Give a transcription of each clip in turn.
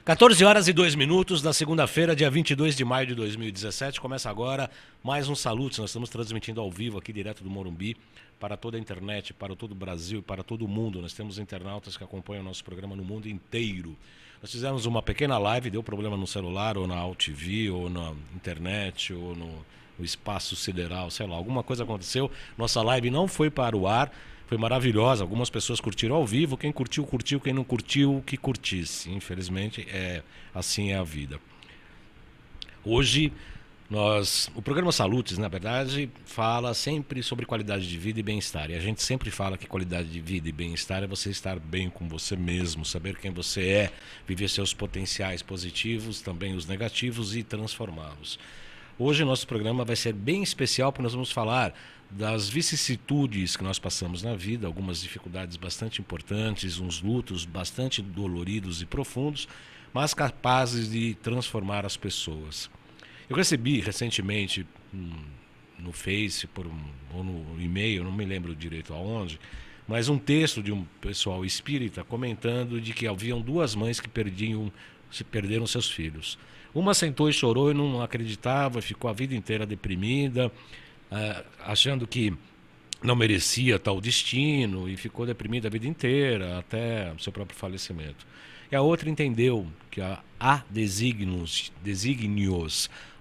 14 horas e 2 minutos da segunda-feira, dia 22 de maio de 2017. Começa agora mais um Salutes. Nós estamos transmitindo ao vivo aqui direto do Morumbi para toda a internet, para todo o Brasil e para todo o mundo. Nós temos internautas que acompanham o nosso programa no mundo inteiro. Nós fizemos uma pequena live, deu problema no celular ou na AltV ou na internet ou no espaço sideral, sei lá, alguma coisa aconteceu. Nossa live não foi para o ar. Foi maravilhosa, algumas pessoas curtiram ao vivo, quem curtiu, curtiu, quem não curtiu, que curtisse. Infelizmente, assim é a vida. Hoje, o programa Salutes, na verdade, fala sempre sobre qualidade de vida e bem-estar. E a gente sempre fala que qualidade de vida e bem-estar é você estar bem com você mesmo, saber quem você é, viver seus potenciais positivos, também os negativos e transformá-los. Hoje, nosso programa vai ser bem especial, porque nós vamos falar das vicissitudes que nós passamos na vida, algumas dificuldades bastante importantes, uns lutos bastante doloridos e profundos, mas capazes de transformar as pessoas. Eu recebi recentemente no Face ou no e-mail, não me lembro direito aonde, mas um texto de um pessoal espírita comentando de que haviam duas mães que perderam seus filhos. Uma sentou e chorou e não acreditava, ficou a vida inteira deprimida, achando que não merecia tal destino e ficou deprimida a vida inteira até o seu próprio falecimento. E a outra entendeu que há desígnios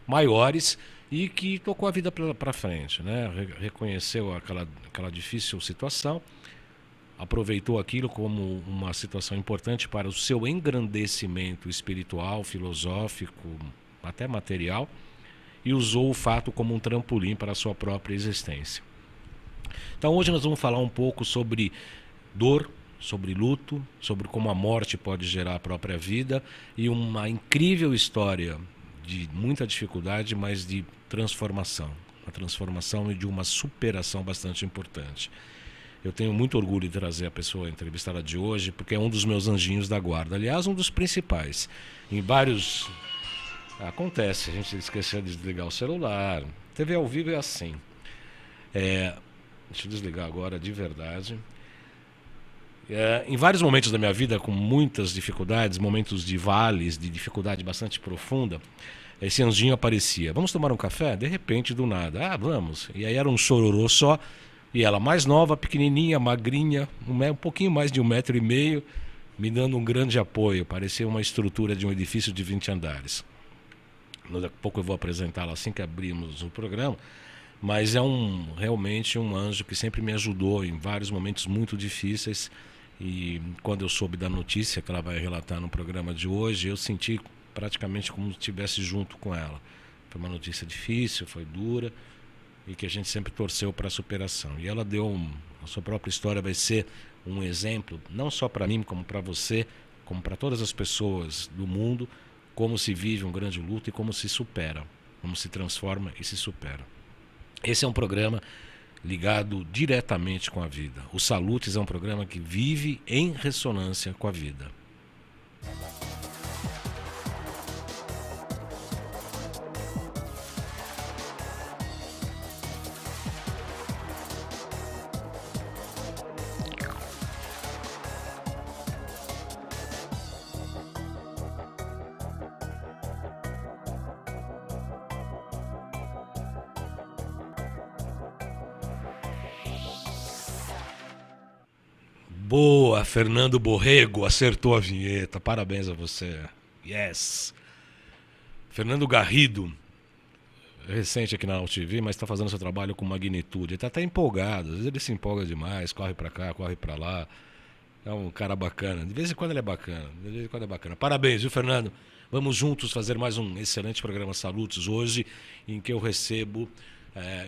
maiores e que tocou a vida para frente, né? Reconheceu aquela difícil situação, aproveitou aquilo como uma situação importante para o seu engrandecimento espiritual, filosófico, até material, e usou o fato como um trampolim para a sua própria existência. Então hoje nós vamos falar um pouco sobre dor, sobre luto, sobre como a morte pode gerar a própria vida e uma incrível história de muita dificuldade, mas de transformação. Uma transformação e de uma superação bastante importante. Eu tenho muito orgulho de trazer a pessoa entrevistada de hoje, porque é um dos meus anjinhos da guarda. Aliás, um dos principais. Em vários... Acontece, a gente esqueceu de desligar o celular. TV ao vivo é assim. Deixa eu desligar agora, de verdade. Em vários momentos da minha vida, com muitas dificuldades, momentos de vales, de dificuldade bastante profunda, esse anjinho aparecia. Vamos tomar um café? De repente, do nada. Vamos. E aí era um chororô só. E ela mais nova, pequenininha, magrinha, um pouquinho mais de 1,5 m, me dando um grande apoio. Parecia uma estrutura de um edifício de 20 andares. Daqui a pouco eu vou apresentá-la assim que abrimos o programa, mas é realmente um anjo que sempre me ajudou em vários momentos muito difíceis. E quando eu soube da notícia que ela vai relatar no programa de hoje, eu senti praticamente como se estivesse junto com ela. Foi uma notícia difícil, foi dura, e que a gente sempre torceu para a superação. E ela deu a sua própria história, vai ser um exemplo, não só para mim, como para você, como para todas as pessoas do mundo, como se vive um grande luto e como se supera, como se transforma e se supera. Esse é um programa ligado diretamente com a vida. O Salutes é um programa que vive em ressonância com a vida. Boa, Fernando Borrego, acertou a vinheta. Parabéns a você. Yes. Fernando Garrido, recente aqui na AltV, mas está fazendo seu trabalho com magnitude. Ele está até empolgado, às vezes ele se empolga demais, corre para cá, corre para lá. É um cara bacana. De vez em quando ele é bacana. Parabéns, viu, Fernando? Vamos juntos fazer mais um excelente programa Salutes hoje, em que eu recebo...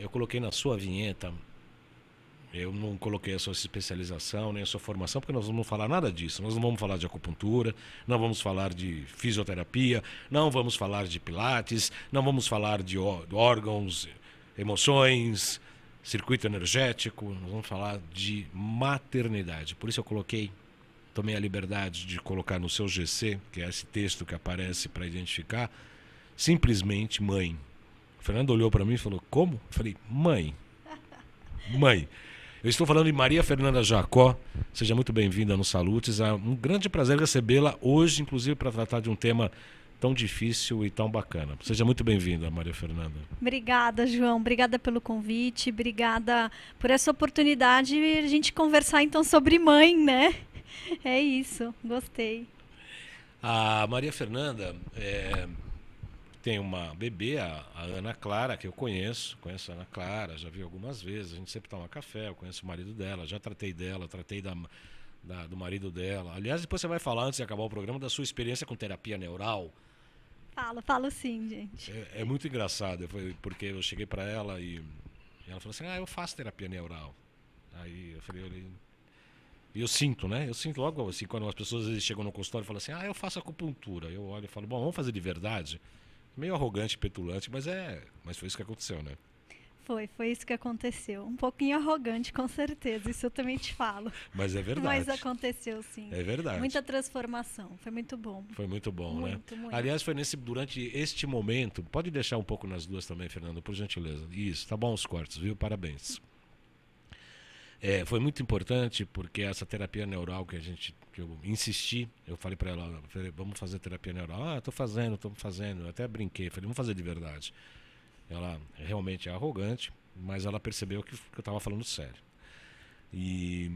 eu coloquei na sua vinheta... Eu não coloquei a sua especialização, nem a sua formação, porque nós não vamos falar nada disso. Nós não vamos falar de acupuntura, não vamos falar de fisioterapia, não vamos falar de pilates, não vamos falar de órgãos, emoções, circuito energético. Nós vamos falar de maternidade. Por isso eu tomei a liberdade de colocar no seu GC, que é esse texto que aparece para identificar, simplesmente mãe. O Fernando olhou para mim e falou, como? Eu falei, mãe. Eu estou falando de Maria Fernanda Jacó. Seja muito bem-vinda no Salutes. É um grande prazer recebê-la hoje, inclusive, para tratar de um tema tão difícil e tão bacana. Seja muito bem-vinda, Maria Fernanda. Obrigada, João. Obrigada pelo convite. Obrigada por essa oportunidade de a gente conversar, então, sobre mãe, né? É isso. Gostei. A Maria Fernanda tem uma bebê, a Ana Clara, que eu conheço a Ana Clara, já vi algumas vezes, a gente sempre toma café, eu conheço o marido dela, já tratei dela, tratei do marido dela. Aliás, depois você vai falar, antes de acabar o programa, da sua experiência com terapia neural. Falo sim, gente. É muito engraçado, porque eu cheguei para ela e ela falou assim, eu faço terapia neural. Aí eu falei, e eu sinto, né? Eu sinto logo assim, quando as pessoas às vezes chegam no consultório e falam assim, eu faço acupuntura. Eu olho e falo, bom, vamos fazer de verdade? Meio arrogante, petulante, mas foi isso que aconteceu, né? Foi isso que aconteceu. Um pouquinho arrogante, com certeza. Isso eu também te falo. Mas é verdade. Mas aconteceu, sim. É verdade. Muita transformação. Foi muito bom. Foi muito bom, muito, né? Muito. Aliás, foi durante este momento. Pode deixar um pouco nas duas também, Fernando, por gentileza. Isso, tá bom os cortes, viu? Parabéns. Foi muito importante porque essa terapia neural que eu insisti, eu falei para ela, vamos fazer terapia neural. Tô fazendo. Eu até brinquei, falei, vamos fazer de verdade. Ela realmente é arrogante, mas ela percebeu que eu estava falando sério. E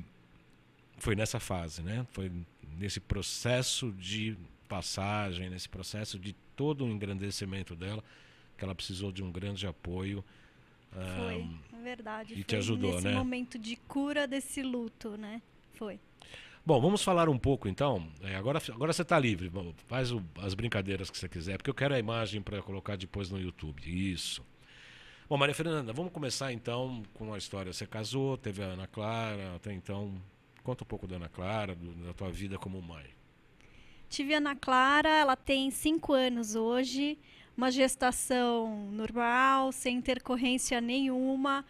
foi nessa fase, né? Foi nesse processo de passagem, nesse processo de todo o engrandecimento dela, que ela precisou de um grande apoio. Foi, é verdade. E te ajudou, nesse né? Nesse momento de cura desse luto, né? Foi. Bom, vamos falar um pouco então. Agora você está livre, faz as brincadeiras que você quiser, porque eu quero a imagem para colocar depois no YouTube. Isso. Bom, Maria Fernanda, vamos começar então com a história. Você casou, teve a Ana Clara, até então. Conta um pouco da Ana Clara, da tua vida como mãe. Tive a Ana Clara, ela tem 5 anos hoje, uma gestação normal, sem intercorrência nenhuma.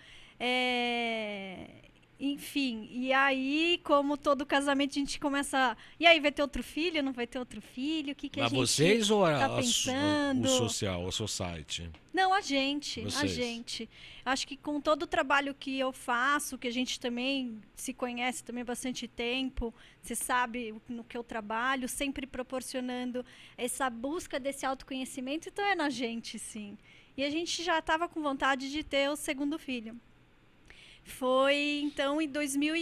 Enfim, e aí, como todo casamento, a gente começa... E aí, vai ter outro filho? Não vai ter outro filho? O que a gente vocês ou tá pensando? o society? Não, a gente. Vocês. Acho que com todo o trabalho que eu faço, que a gente também se conhece também há bastante tempo, você sabe no que eu trabalho, sempre proporcionando essa busca desse autoconhecimento, então é na gente, sim. E a gente já estava com vontade de ter o segundo filho. Foi, então, em 2000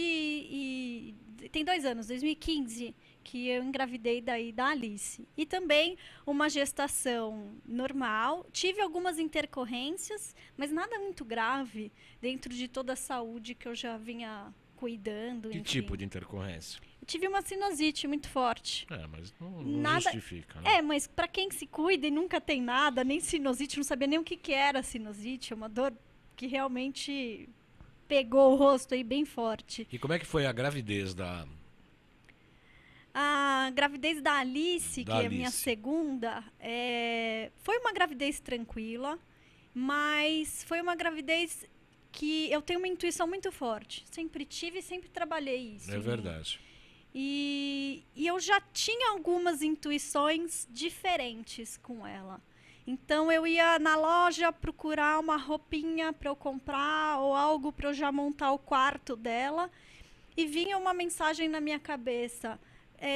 tem 2 anos, 2015, que eu engravidei daí da Alice. E também uma gestação normal. Tive algumas intercorrências, mas nada muito grave, dentro de toda a saúde que eu já vinha cuidando. Que tipo de intercorrência? Eu tive uma sinusite muito forte. Mas não justifica, né? Mas para quem se cuida e nunca tem nada, nem sinusite, não sabia nem o que era sinusite, é uma dor que realmente... pegou o rosto aí bem forte. E como é que foi a gravidez da... A gravidez da Alice, que é a minha segunda, foi uma gravidez tranquila, mas foi uma gravidez que eu tenho uma intuição muito forte. Sempre tive e sempre trabalhei isso. É verdade. E eu já tinha algumas intuições diferentes com ela. Então eu ia na loja procurar uma roupinha para eu comprar ou algo para eu já montar o quarto dela e vinha uma mensagem na minha cabeça: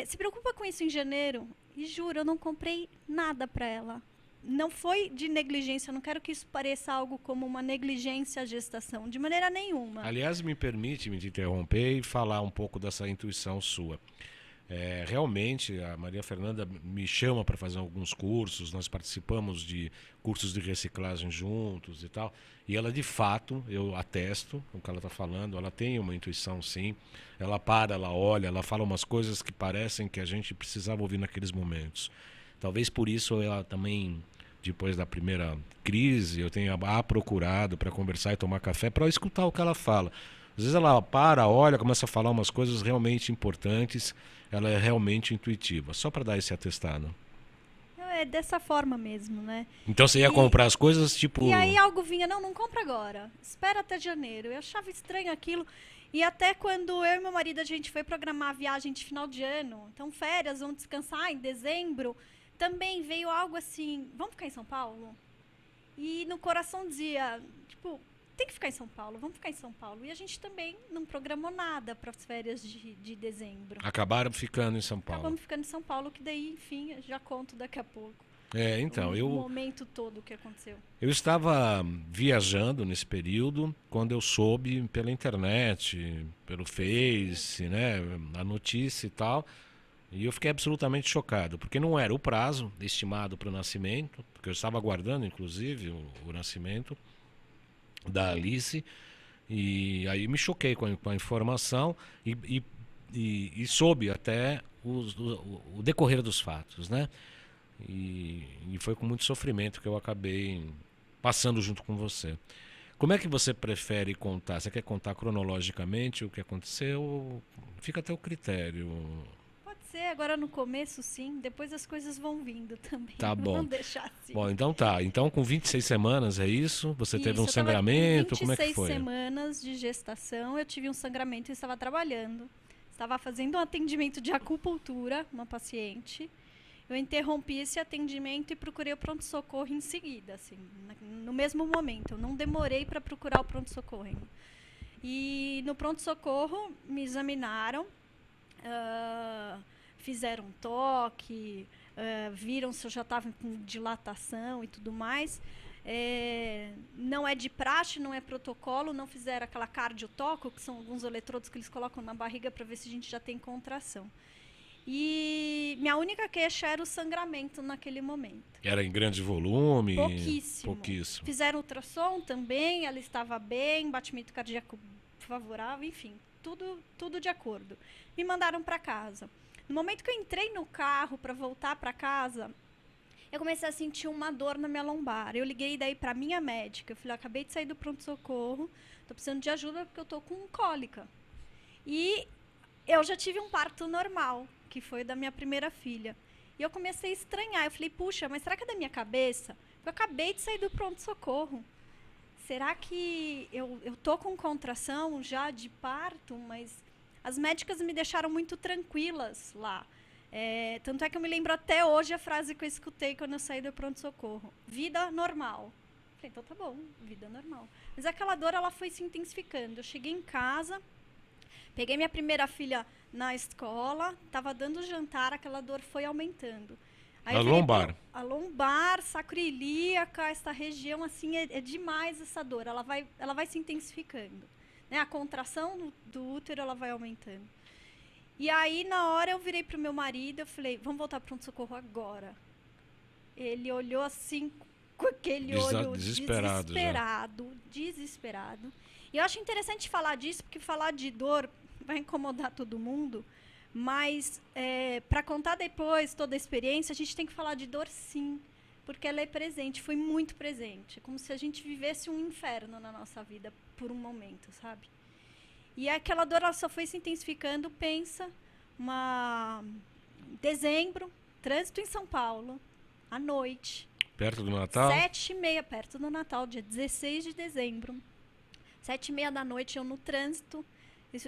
se preocupa com isso em janeiro. E juro, eu não comprei nada para ela. Não foi de negligência, eu não quero que isso pareça algo como uma negligência à gestação, de maneira nenhuma. Aliás, me permite me interromper e falar um pouco dessa intuição sua. Realmente, a Maria Fernanda me chama para fazer alguns cursos, nós participamos de cursos de reciclagem juntos e tal, e ela de fato, eu atesto com o que ela está falando, ela tem uma intuição sim, ela ela olha, ela fala umas coisas que parecem que a gente precisava ouvir naqueles momentos. Talvez por isso ela também, depois da primeira crise, eu tenha a procurado para conversar e tomar café, para escutar o que ela fala. Às vezes ela olha, começa a falar umas coisas realmente importantes, ela é realmente intuitiva. Só para dar esse atestado. É dessa forma mesmo, né? Então você ia comprar as coisas tipo... E aí algo vinha, não compra agora, espera até janeiro. Eu achava estranho aquilo. E até quando eu e meu marido, a gente foi programar a viagem de final de ano, então férias, vamos descansar em dezembro, também veio algo assim, vamos ficar em São Paulo? E no coração dizia, tipo, tem que ficar em São Paulo, vamos ficar em São Paulo. E a gente também não programou nada para as férias de dezembro. Acabaram ficando em São Paulo. Acabamos ficando em São Paulo, que daí, enfim, já conto daqui a pouco. Então, O momento todo que aconteceu. Eu estava viajando nesse período, quando eu soube pela internet, pelo Face, né, a notícia e tal, e eu fiquei absolutamente chocado, porque não era o prazo estimado para o nascimento, porque eu estava aguardando, inclusive, o nascimento da Alice, e aí me choquei com a informação e soube até o decorrer dos fatos, né? E foi com muito sofrimento que eu acabei passando junto com você. Como é que você prefere contar? Você quer contar cronologicamente o que aconteceu? Fica a teu critério. Pode ser, agora no começo sim, depois as coisas vão vindo também. Tá bom. Vamos deixar assim. Bom, então tá. Então com 26 semanas, é isso? Você teve um Isso, eu tava sangramento? com Como é que 26 foi? semanas de gestação, eu tive um sangramento e estava trabalhando. Estava fazendo um atendimento de acupuntura, uma paciente. Eu interrompi esse atendimento e procurei o pronto-socorro em seguida, assim, no mesmo momento. Eu não demorei para procurar o pronto-socorro. E no pronto-socorro me examinaram, fizeram um toque, viram se eu já estava com dilatação e tudo mais. Não é de praxe, não é protocolo, não fizeram aquela cardiotoco, que são alguns eletrodos que eles colocam na barriga para ver se a gente já tem contração. E minha única queixa era o sangramento naquele momento. Era em grande volume? Pouquíssimo. Pouquíssimo. Fizeram ultrassom também, ela estava bem, batimento cardíaco favorável, enfim, tudo de acordo. Me mandaram para casa. No momento que eu entrei no carro para voltar para casa, eu comecei a sentir uma dor na minha lombar. Eu liguei daí para minha médica. Eu falei, acabei de sair do pronto-socorro, estou precisando de ajuda porque eu estou com cólica. E eu já tive um parto normal, que foi da minha primeira filha. E eu comecei a estranhar. Eu falei, puxa, mas será que é da minha cabeça? Eu acabei de sair do pronto-socorro. Será que eu tô com contração já de parto? Mas as médicas me deixaram muito tranquilas lá. Tanto é que eu me lembro até hoje a frase que eu escutei quando eu saí do pronto-socorro. Vida normal. Eu falei, então tá bom, vida normal. Mas aquela dor, ela foi se intensificando. Eu cheguei em casa, peguei minha primeira filha na escola, estava dando jantar, aquela dor foi aumentando. Aí a lombar. A lombar, sacroiliaca, essa região, assim, é demais essa dor. Ela vai se intensificando. Né? A contração do útero, ela vai aumentando. E aí, na hora, eu virei pro meu marido, eu falei, vamos voltar para o pronto-socorro agora. Ele olhou assim, com aquele olho desesperado. E eu acho interessante falar disso, porque falar de dor vai incomodar todo mundo, mas para contar depois toda a experiência, a gente tem que falar de dor sim, porque ela é presente, foi muito presente, como se a gente vivesse um inferno na nossa vida por um momento, sabe? E aquela dor ela só foi se intensificando, pensa, dezembro, trânsito em São Paulo, à noite. Perto do Natal? 7h30, perto do Natal, dia 16 de dezembro. 7h30 da noite, eu no trânsito.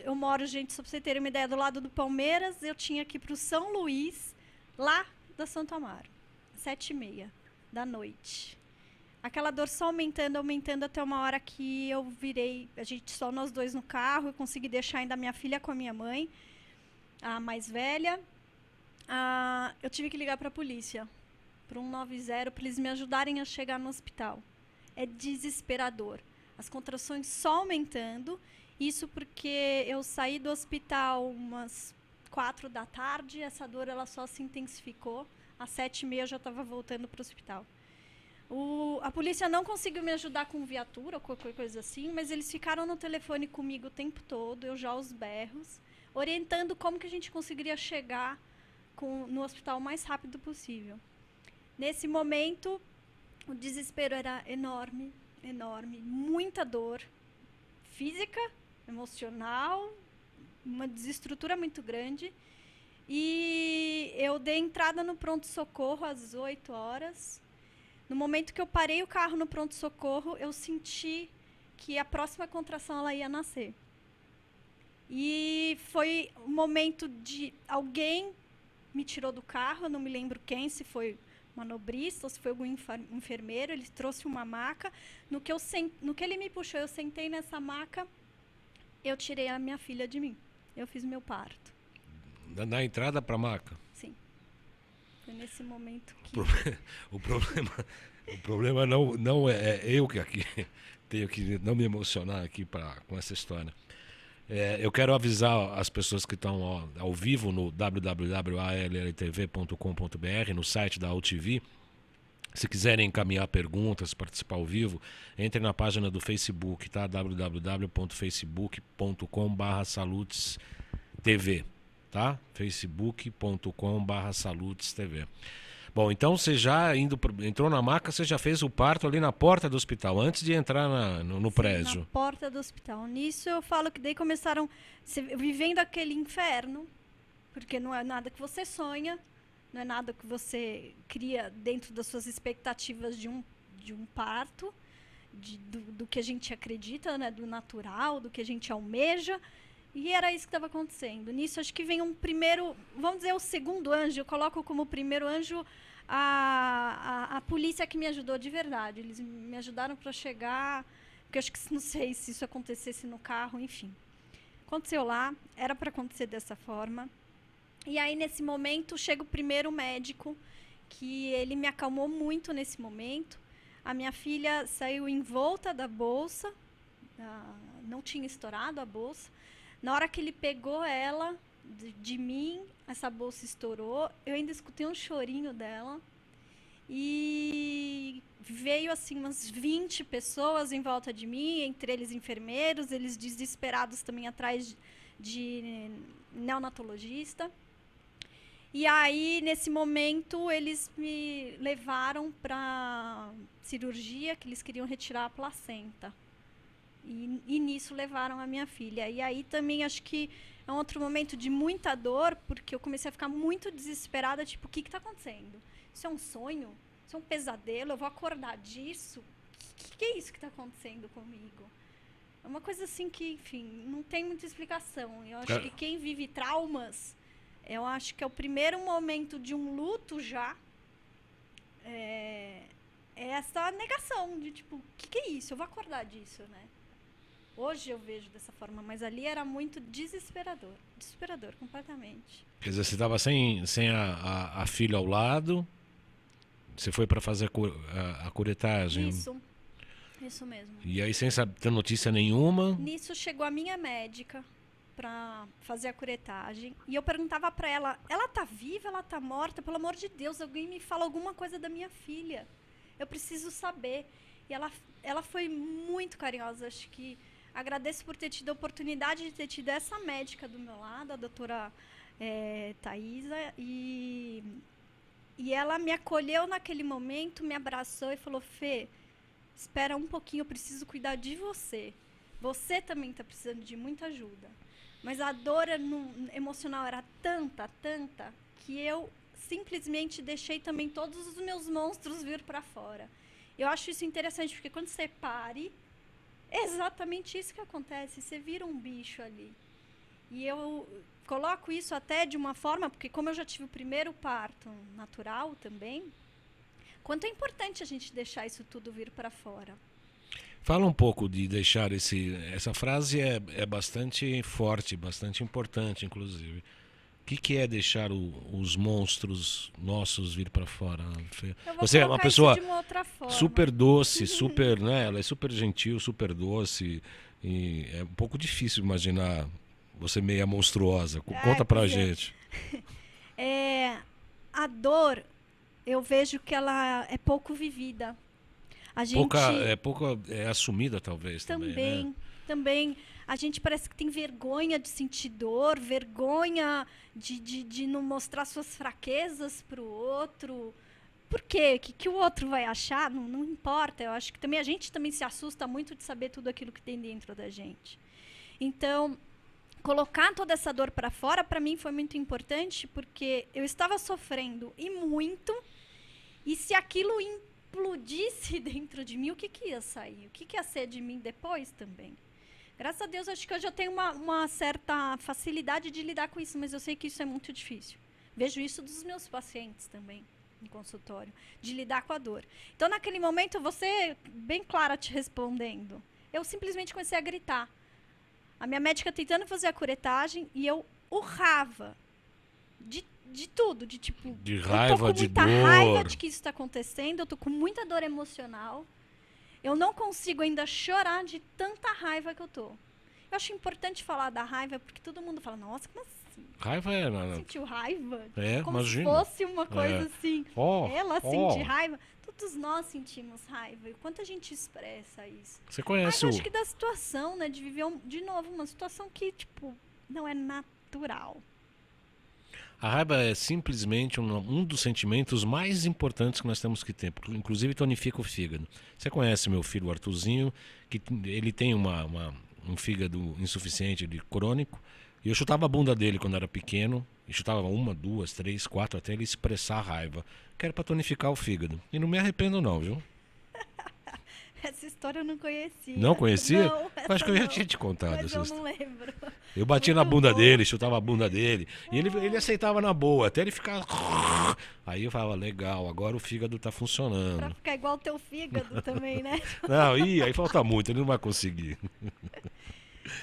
Eu moro, gente, só pra você terem uma ideia, do lado do Palmeiras. Eu tinha que ir pro São Luís, lá da Santo Amaro. 7h30 da noite. Aquela dor só aumentando até uma hora que eu virei, só nós dois no carro, eu consegui deixar ainda minha filha com a minha mãe, a mais velha. Eu tive que ligar para a polícia, para 190, para eles me ajudarem a chegar no hospital. É desesperador. As contrações só aumentando, isso porque eu saí do hospital umas 4 da tarde, essa dor ela só se intensificou, às 7h30 eu já estava voltando para o hospital. A polícia não conseguiu me ajudar com viatura ou qualquer coisa assim, mas eles ficaram no telefone comigo o tempo todo, eu já aos berros, orientando como que a gente conseguiria chegar no hospital o mais rápido possível. Nesse momento, o desespero era enorme, enorme, muita dor física, emocional, uma desestrutura muito grande. E eu dei entrada no pronto-socorro às 8 horas. No momento que eu parei o carro no pronto-socorro, eu senti que a próxima contração ela ia nascer. E foi um momento de alguém me tirou do carro, eu não me lembro quem, se foi manobrista, ou se foi algum enfermeiro, ele trouxe uma maca. No que ele me puxou, eu sentei nessa maca, eu tirei a minha filha de mim. Eu fiz meu parto. Na entrada para a maca? Sim. Foi nesse momento que... O problema não é eu que aqui tenho que não me emocionar aqui com essa história. Eu quero avisar as pessoas que estão ao vivo no www.alltv.com.br, no site da UTV. Se quiserem encaminhar perguntas, participar ao vivo, entre na página do Facebook, tá? www.facebook.com/salutestv, tá? facebook.com/salutestv. Bom, então você já entrou na maca, você já fez o parto ali na porta do hospital, antes de entrar no prédio. Na porta do hospital. Nisso eu falo que daí começaram vivendo aquele inferno, porque não é nada que você sonha, não é nada que você cria dentro das suas expectativas de um parto, do que a gente acredita, né, do natural, do que a gente almeja. E era isso que estava acontecendo. Nisso, acho que vem um primeiro, vamos dizer, o segundo anjo. Eu coloco como primeiro anjo a polícia que me ajudou de verdade. Eles me ajudaram para chegar, porque eu acho que não sei se isso acontecesse no carro, enfim. Aconteceu lá, era para acontecer dessa forma. E aí, nesse momento, chega o primeiro médico, que ele me acalmou muito nesse momento. A minha filha saiu envolta da bolsa, não tinha estourado a bolsa. Na hora que ele pegou ela de mim, essa bolsa estourou. Eu ainda escutei um chorinho dela. E veio assim umas 20 pessoas em volta de mim, entre eles enfermeiros, eles desesperados também atrás de neonatologista. E aí, nesse momento, eles me levaram para cirurgia, que eles queriam retirar a placenta. E nisso levaram a minha filha. E aí também acho que é um outro momento de muita dor, porque eu comecei a ficar muito desesperada, tipo, o que está acontecendo? Isso é um sonho? Isso é um pesadelo? Eu vou acordar disso? O que é isso que está acontecendo comigo? É uma coisa assim que, enfim, não tem muita explicação. Eu acho que quem vive traumas, eu acho que é o primeiro momento de um luto já, é essa negação de, tipo, o que é isso? Eu vou acordar disso, né? Hoje eu vejo dessa forma, mas ali era muito desesperador. Desesperador, completamente. Quer dizer, você estava sem a filha ao lado, você foi para fazer a curetagem. Isso mesmo. E aí, sem ter notícia nenhuma... Nisso chegou a minha médica para fazer a curetagem. E eu perguntava para ela tá viva, ela tá morta? Pelo amor de Deus, alguém me fala alguma coisa da minha filha. Eu preciso saber. E ela foi muito carinhosa, acho que... Agradeço por ter tido a oportunidade de ter tido essa médica do meu lado, a doutora Thaisa, e ela me acolheu naquele momento, me abraçou e falou: Fê, espera um pouquinho, eu preciso cuidar de você. Você também está precisando de muita ajuda. Mas a dor emocional era tanta, que eu simplesmente deixei também todos os meus monstros vir para fora. Eu acho isso interessante, porque quando você pare... É exatamente isso que acontece, você vira um bicho ali. E eu coloco isso até de uma forma, porque como eu já tive o primeiro parto natural também, quanto é importante a gente deixar isso tudo vir para fora. Fala um pouco de deixar essa frase é bastante forte, bastante importante, inclusive. O que é deixar os monstros nossos vir para fora? Você é uma pessoa super doce, super, né? Ela é super gentil, super doce. E é um pouco difícil imaginar você meia monstruosa. Conta pra gente. A dor, eu vejo que ela é pouco vivida. A gente É assumida, talvez, também, né? Também. A gente parece que tem vergonha de sentir dor, vergonha de não mostrar suas fraquezas para o outro. Por quê? O que o outro vai achar? Não importa. Eu acho que também a gente também se assusta muito de saber tudo aquilo que tem dentro da gente. Então, colocar toda essa dor para fora, para mim, foi muito importante, porque eu estava sofrendo e muito, e se aquilo implodisse dentro de mim, o que ia sair? O que ia ser de mim depois também? Graças a Deus, acho que eu já tenho uma certa facilidade de lidar com isso, mas eu sei que isso é muito difícil. Vejo isso dos meus pacientes também. no consultório, de lidar com a dor. Então, naquele momento, você, bem clara te respondendo, eu simplesmente comecei a gritar. A minha médica tentando fazer a curetagem e eu urrava de tudo, de tipo... De raiva, de dor. Eu tô com muita raiva de que isso está acontecendo, eu tô com muita dor emocional. Eu não consigo ainda chorar de tanta raiva que eu tô. Eu acho importante falar da raiva, porque todo mundo fala, nossa, como assim? Raiva é... Sentiu raiva? Como se fosse uma coisa assim. Ela sente raiva. Todos nós sentimos raiva. E quanto a gente expressa isso? Você conhece Mas acho que da situação, né? De viver, de novo, uma situação que, tipo, não é natural. A raiva é simplesmente um dos sentimentos mais importantes que nós temos que ter. Inclusive tonifica o fígado. Você conhece meu filho Arthurzinho, que ele tem um fígado insuficiente de crônico. E eu chutava a bunda dele quando era pequeno. E chutava 1, 2, 3, 4 até ele expressar a raiva. Que era para tonificar o fígado. E não me arrependo não, viu? Essa história eu não conhecia. Não conhecia? Não, acho que eu já tinha te contado. Mas eu não lembro. Eu batia na bunda dele, chutava a bunda dele. E ele aceitava na boa, até ele ficar... Aí eu falava, legal, agora o fígado tá funcionando. Pra ficar igual o teu fígado também, né? Não, aí falta muito, ele não vai conseguir.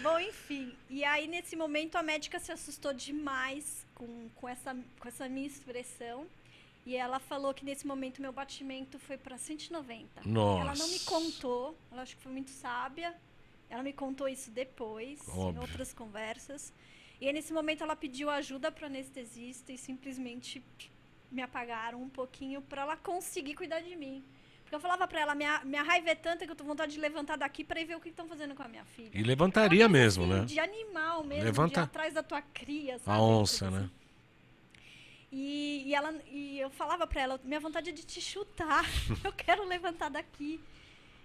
Bom, enfim. E aí, nesse momento, a médica se assustou demais com essa minha expressão. E ela falou que nesse momento meu batimento foi para 190. Nossa. Ela não me contou, ela acho que foi muito sábia. Ela me contou isso depois, Óbvio. em outras conversas. E aí, nesse momento ela pediu ajuda para anestesista e simplesmente me apagaram um pouquinho para ela conseguir cuidar de mim. Porque eu falava para ela, minha raiva é tanta que eu tô com vontade de levantar daqui para ir ver o que estão fazendo com a minha filha. E levantaria mesmo, assim, né? De animal mesmo, Levanta de ir atrás da tua cria, sabe? A onça, assim. né? E eu falava pra ela, minha vontade é de te chutar. Eu quero levantar daqui.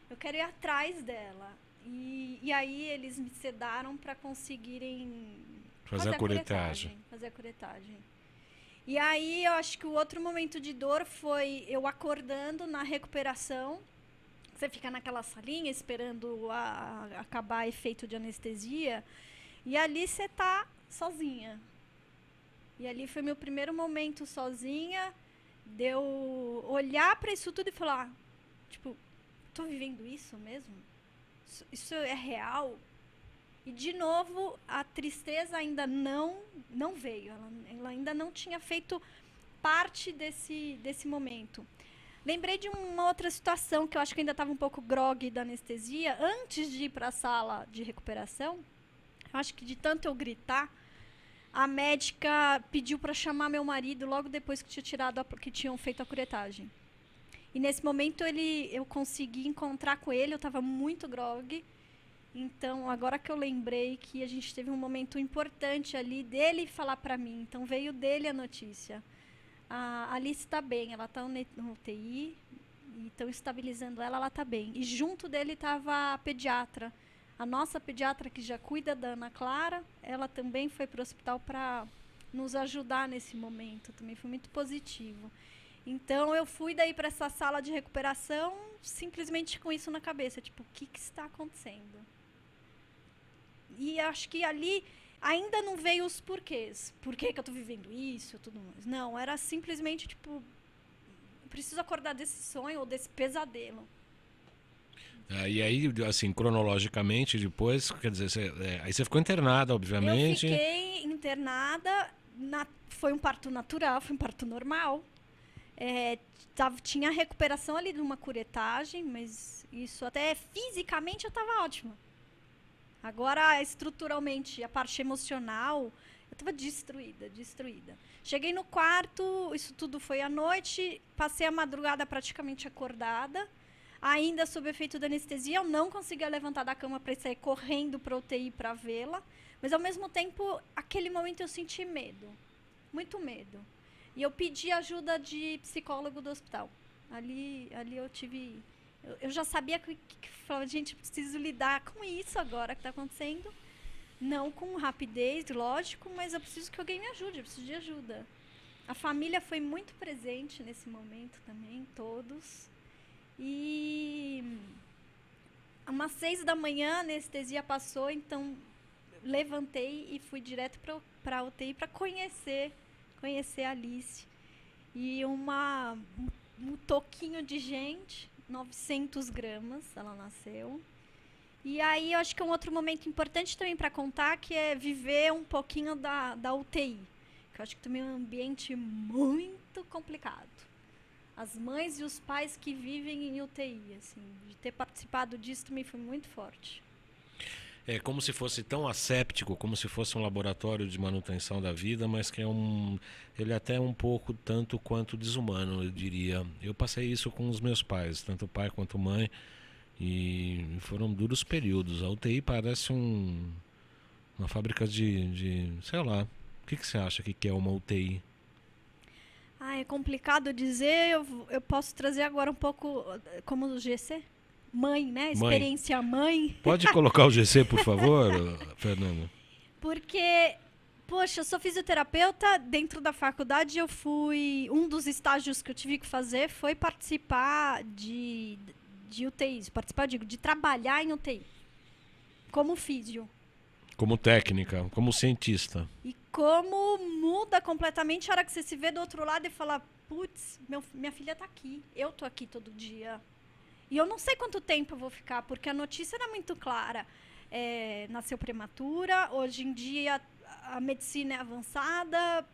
Eu quero ir atrás dela. E aí eles me sedaram para conseguirem fazer a curetagem. Fazer a curetagem. E aí eu acho que o outro momento de dor foi eu acordando na recuperação. Você fica naquela salinha esperando acabar efeito de anestesia. E ali você tá sozinha. E ali foi meu primeiro momento sozinha, de eu olhar para isso tudo e falar, tipo, tô vivendo isso mesmo? Isso é real? E, de novo, a tristeza ainda não veio. Ela ainda não tinha feito parte desse momento. Lembrei de uma outra situação que eu acho que ainda estava um pouco grogue da anestesia. Antes de ir para a sala de recuperação, eu acho que de tanto eu gritar, a médica pediu para chamar meu marido logo depois que tinham feito a curetagem. E nesse momento eu consegui encontrar com ele, eu estava muito grogue. Então, agora que eu lembrei que a gente teve um momento importante ali dele falar para mim. Então, veio dele a notícia. A Alice está bem, ela está no UTI, e estão estabilizando ela está bem. E junto dele estava a pediatra. A nossa pediatra que já cuida da Ana Clara, ela também foi para o hospital para nos ajudar nesse momento. Também foi muito positivo. Então, eu fui daí para essa sala de recuperação simplesmente com isso na cabeça. Tipo, o que está acontecendo? E acho que ali ainda não veio os porquês. Por que eu estou vivendo isso? Tudo mais. Não, era simplesmente, tipo, preciso acordar desse sonho ou desse pesadelo. E aí, assim, cronologicamente, depois, quer dizer, aí você ficou internada, obviamente. Eu fiquei internada, foi um parto natural, foi um parto normal. Tinha recuperação ali de uma curetagem, mas isso até fisicamente eu estava ótima. Agora, estruturalmente, a parte emocional, eu estava destruída. Cheguei no quarto, isso tudo foi à noite, passei a madrugada praticamente acordada. Ainda sob o efeito da anestesia, eu não conseguia levantar da cama para sair correndo para a UTI para vê-la. Mas, ao mesmo tempo, aquele momento eu senti medo. Muito medo. E eu pedi ajuda de psicólogo do hospital. Ali eu tive... Eu já sabia que falava, gente, preciso lidar com isso agora que está acontecendo. Não com rapidez, lógico, mas eu preciso que alguém me ajude, eu preciso de ajuda. A família foi muito presente nesse momento também, todos. E umas 6 da manhã a anestesia passou, então levantei e fui direto para a UTI para conhecer a Alice. e um toquinho de gente, 900 gramas, ela nasceu. E aí eu acho que um outro momento importante também para contar que é viver um pouquinho da UTI, que eu acho que também é um ambiente muito complicado. As mães e os pais que vivem em UTI, assim, de ter participado disso também foi muito forte. É como se fosse tão asséptico, como se fosse um laboratório de manutenção da vida, mas que ele é até um pouco tanto quanto desumano, eu diria. Eu passei isso com os meus pais, tanto pai quanto mãe, e foram duros períodos. A UTI parece uma fábrica sei lá. O que você acha que é uma UTI? É complicado dizer, eu posso trazer agora um pouco como o GC? Mãe, né? Mãe. Experiência mãe. Pode colocar o GC, por favor, Fernanda? Porque, poxa, eu sou fisioterapeuta, dentro da faculdade um dos estágios que eu tive que fazer foi participar de UTIs, de trabalhar em UTI, como físio. Como técnica, como cientista. E como muda completamente a hora que você se vê do outro lado e fala, putz, minha filha tá aqui, eu tô aqui todo dia. E eu não sei quanto tempo eu vou ficar, porque a notícia era muito clara. Nasceu prematura, hoje em dia a medicina é avançada,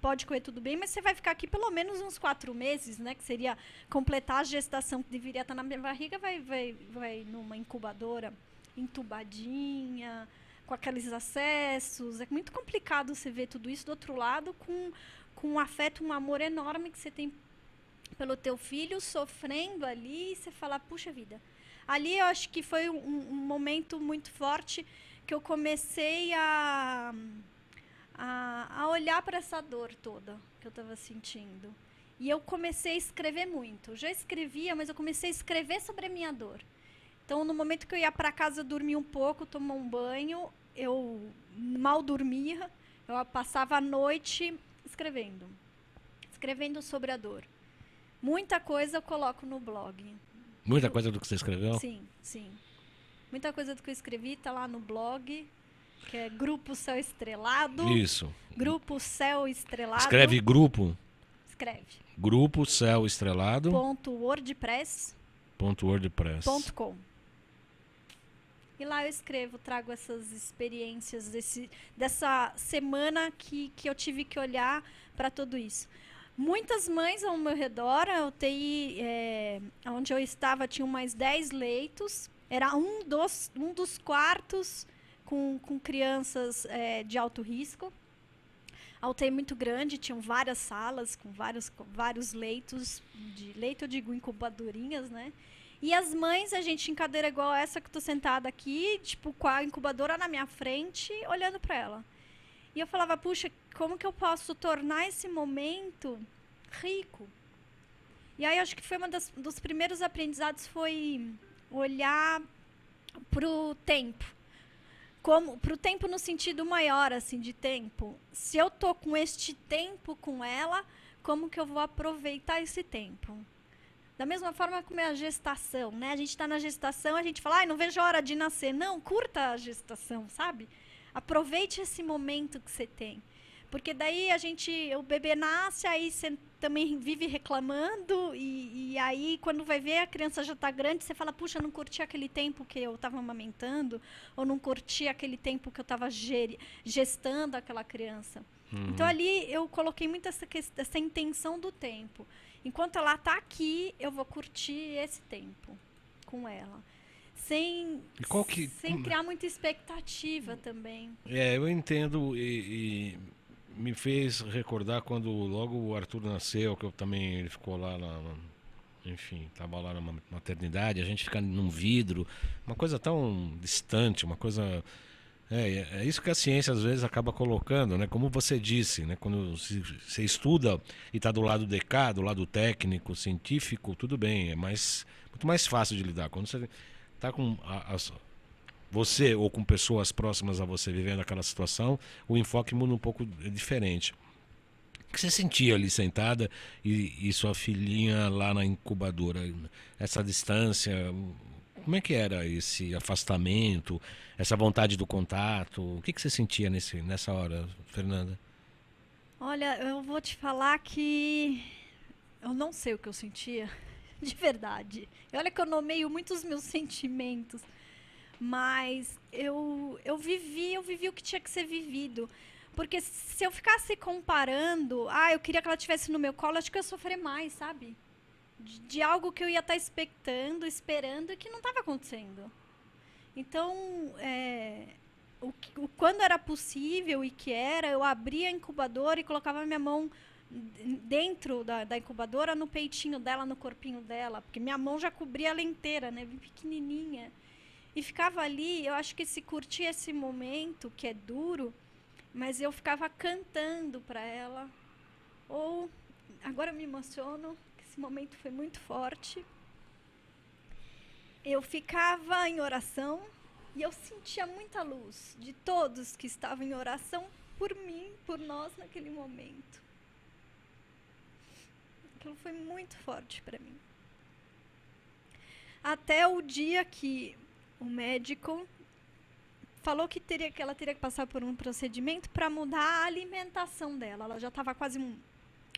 pode correr tudo bem, mas você vai ficar aqui pelo menos uns 4 meses, né? Que seria completar a gestação que deveria estar na minha barriga, vai numa incubadora entubadinha, com aqueles acessos. É muito complicado você ver tudo isso do outro lado com um afeto, um amor enorme que você tem pelo teu filho, sofrendo ali, e você fala, puxa vida. Ali eu acho que foi um momento muito forte que eu comecei a olhar para essa dor toda que eu estava sentindo. E eu comecei a escrever muito. Eu já escrevia, mas eu comecei a escrever sobre a minha dor. Então, no momento que eu ia para casa dormir um pouco, tomar um banho, eu mal dormia, eu passava a noite escrevendo sobre a dor. Muita coisa eu coloco no blog. Muita coisa do que você escreveu? Sim, sim. Muita coisa do que eu escrevi está lá no blog, que é Grupo Céu Estrelado. Isso. Grupo Céu Estrelado. Escreve grupo? Escreve. Grupo Céu Estrelado. .wordpress.com. E lá eu escrevo, trago essas experiências dessa semana que eu tive que olhar para tudo isso. Muitas mães ao meu redor, a UTI, onde eu estava, tinham mais 10 leitos. Era um dos quartos com crianças de alto risco. A UTI muito grande, tinham várias salas com vários leitos. Eu digo incubadorinhas, né? E as mães, a gente em cadeira igual essa que eu tô sentada aqui, tipo, com a incubadora na minha frente, olhando para ela. E eu falava, puxa, como que eu posso tornar esse momento rico? E aí acho que foi dos primeiros aprendizados foi olhar pro tempo. Pro tempo no sentido maior, assim, de tempo. Se eu tô com este tempo com ela, como que eu vou aproveitar esse tempo? Da mesma forma como é a gestação, né? A gente está na gestação, a gente fala, não vejo a hora de nascer. Não, curta a gestação, sabe? Aproveite esse momento que você tem. Porque daí o bebê nasce, aí você também vive reclamando, e aí quando vai ver a criança já está grande, você fala, puxa, não curti aquele tempo que eu estava amamentando, ou não curti aquele tempo que eu estava gestando aquela criança. Uhum. Então ali eu coloquei muito essa intenção do tempo. Enquanto ela está aqui, eu vou curtir esse tempo com ela. Sem criar muita expectativa também. Eu entendo e me fez recordar quando logo o Arthur nasceu, que ele ficou lá enfim, estava lá na maternidade, a gente fica num vidro, uma coisa tão distante, uma coisa... É isso que a ciência às vezes acaba colocando, né? Como você disse, né? Quando você estuda e está do lado de cá, do lado técnico, científico, tudo bem, é muito mais fácil de lidar. Quando você está com você ou com pessoas próximas a você vivendo aquela situação, o enfoque muda um pouco diferente. O que você sentia ali sentada e sua filhinha lá na incubadora? Essa distância, como é que era esse afastamento, essa vontade do contato? O que você sentia nessa hora, Fernanda? Olha, eu vou te falar que eu não sei o que eu sentia, de verdade. E olha que eu nomeio muitos meus sentimentos, mas eu vivi o que tinha que ser vivido. Porque se eu ficasse comparando, eu queria que ela estivesse no meu colo, acho que eu ia sofrer mais, sabe? De algo que eu ia estar expectando, esperando e que não estava acontecendo. Então, quando era possível e que era, eu abria a incubadora e colocava a minha mão dentro da incubadora, no peitinho dela, no corpinho dela, porque minha mão já cobria ela inteira, né, bem pequenininha. E ficava ali, eu acho que se curtia esse momento, que é duro, mas eu ficava cantando para ela. Ou, agora eu me emociono, esse momento foi muito forte. Eu ficava em oração e eu sentia muita luz de todos que estavam em oração por mim, por nós naquele momento. Aquilo foi muito forte para mim. Até o dia que o médico falou que ela teria que passar por um procedimento para mudar a alimentação dela. Ela já estava quase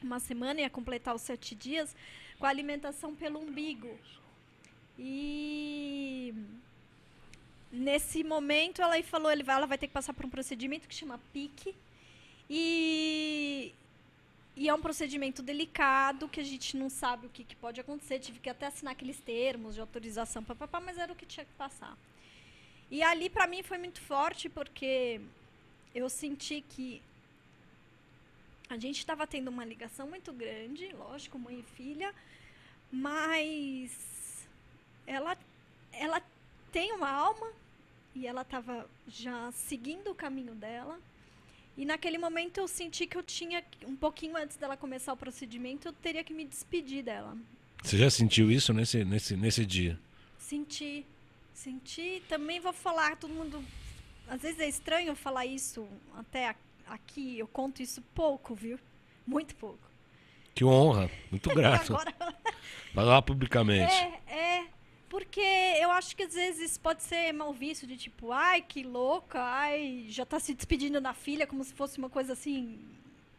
uma semana, ia completar os 7 dias, com a alimentação pelo umbigo. E nesse momento ela falou, ela vai ter que passar por um procedimento que chama PIC. E é um procedimento delicado, que a gente não sabe o que pode acontecer. Tive que até assinar aqueles termos de autorização, mas era o que tinha que passar. E ali, para mim, foi muito forte, porque eu senti que a gente estava tendo uma ligação muito grande, lógico, mãe e filha, mas ela tem uma alma e ela estava já seguindo o caminho dela. E naquele momento eu senti que eu tinha, um pouquinho antes dela começar o procedimento, eu teria que me despedir dela. Você já sentiu isso nesse dia? Senti. Também vou falar, todo mundo... Às vezes é estranho eu falar isso até aqui, eu conto isso pouco, viu? Muito pouco. Que honra, muito grato. Agora... Falar publicamente. Porque eu acho que às vezes pode ser mal visto, de tipo, ai, que louca, ai, já tá se despedindo da filha, como se fosse uma coisa assim...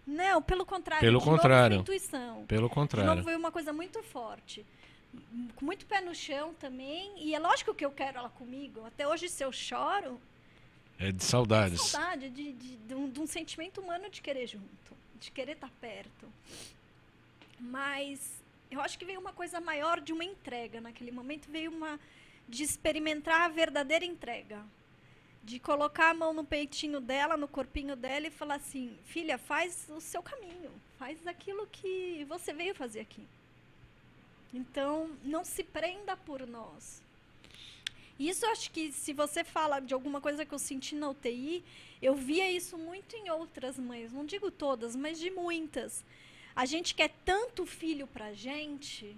Não, pelo contrário. Pelo contrário. Novo, intuição. Pelo contrário. De novo, foi uma coisa muito forte. Com muito pé no chão também. E é lógico que eu quero ela comigo. Até hoje, se eu choro... É de saudades. Saudade de um sentimento humano de querer junto. De querer estar perto. Mas... eu acho que veio uma coisa maior de uma entrega. Naquele momento veio de experimentar a verdadeira entrega. De colocar a mão no peitinho dela, no corpinho dela e falar assim, filha, faz o seu caminho. Faz aquilo que você veio fazer aqui. Então, não se prenda por nós. Isso eu acho que, se você fala de alguma coisa que eu senti na UTI, eu via isso muito em outras mães. Não digo todas, mas de muitas. A gente quer tanto filho pra gente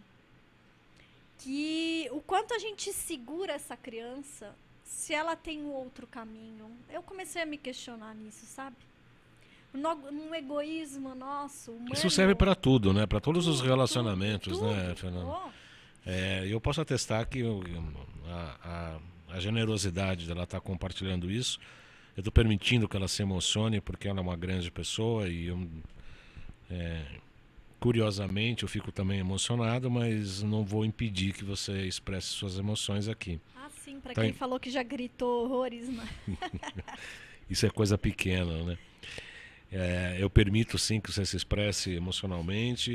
que o quanto a gente segura essa criança, se ela tem um outro caminho. Eu comecei a me questionar nisso, sabe? Um egoísmo nosso, humano. Isso serve para tudo, né? Para todos os relacionamentos, tudo. né, Fernando? Eu posso atestar que a generosidade dela estar compartilhando isso, eu estou permitindo que ela se emocione, porque ela é uma grande pessoa e eu... curiosamente, eu fico também emocionado, mas não vou impedir que você expresse suas emoções aqui. Sim, para quem falou que já gritou horrores, né? Isso é coisa pequena, né? Eu permito sim que você se expresse emocionalmente,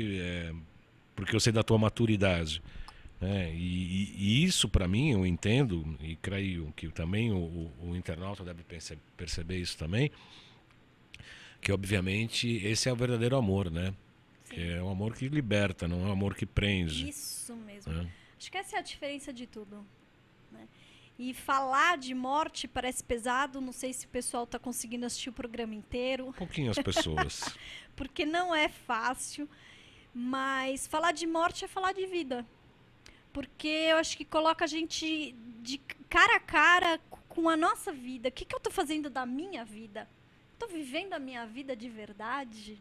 porque eu sei da tua maturidade. Né? E isso, para mim, eu entendo, e creio que também o internauta deve perceber isso também, que obviamente esse é o verdadeiro amor, né? É um amor que liberta, não é um amor que prende. Isso mesmo. Acho que essa é a diferença de tudo. Né? E falar de morte parece pesado. Não sei se o pessoal está conseguindo assistir o programa inteiro. Um pouquinho as pessoas. Porque não é fácil. Mas falar de morte é falar de vida. Porque eu acho que coloca a gente de cara a cara com a nossa vida. O que eu estou fazendo da minha vida? Estou vivendo a minha vida de verdade?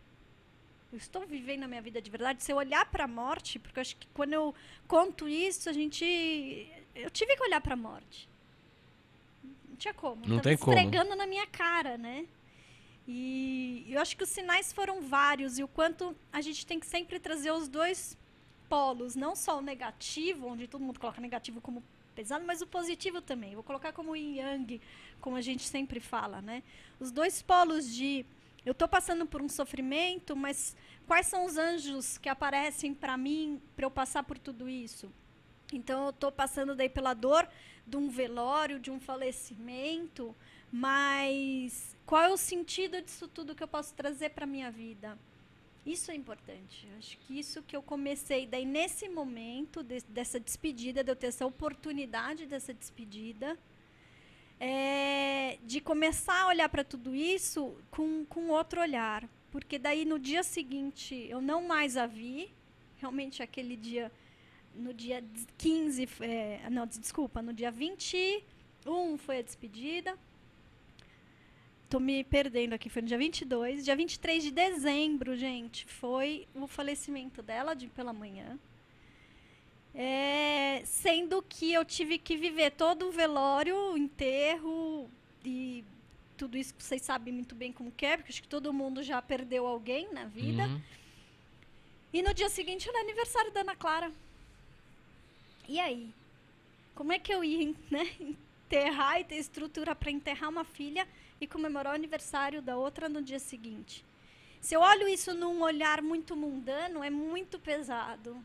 Eu estou vivendo a minha vida de verdade? Se eu olhar para a morte, porque eu acho que quando eu conto isso, eu tive que olhar para a morte. Não tinha como. Não tem como. Esfregando na minha cara, né? E eu acho que os sinais foram vários, e o quanto a gente tem que sempre trazer os dois polos, não só o negativo, onde todo mundo coloca negativo como pesado, mas o positivo também. Vou colocar como yin yang, como a gente sempre fala, né? Os dois polos de eu estou passando por um sofrimento, mas quais são os anjos que aparecem para mim para eu passar por tudo isso? Então, eu estou passando daí pela dor de um velório, de um falecimento, mas qual é o sentido disso tudo que eu posso trazer para a minha vida? Isso é importante. Acho que isso que eu comecei, daí nesse momento dessa despedida, de eu ter essa oportunidade dessa despedida, de começar a olhar para tudo isso com outro olhar. Porque daí no dia seguinte eu não mais a vi, realmente aquele dia, no dia 15, no dia 21 foi a despedida. Tô me perdendo aqui, foi no dia 22. Dia 23 de dezembro, gente, foi o falecimento dela pela manhã. Sendo que eu tive que viver todo o velório, o enterro e tudo isso que vocês sabem muito bem como que é, porque acho que todo mundo já perdeu alguém na vida. Uhum. E no dia seguinte era aniversário da Ana Clara. E aí? Como é que eu ia, né, enterrar e ter estrutura para enterrar uma filha e comemorar o aniversário da outra no dia seguinte? Se eu olho isso num olhar muito mundano, é muito pesado.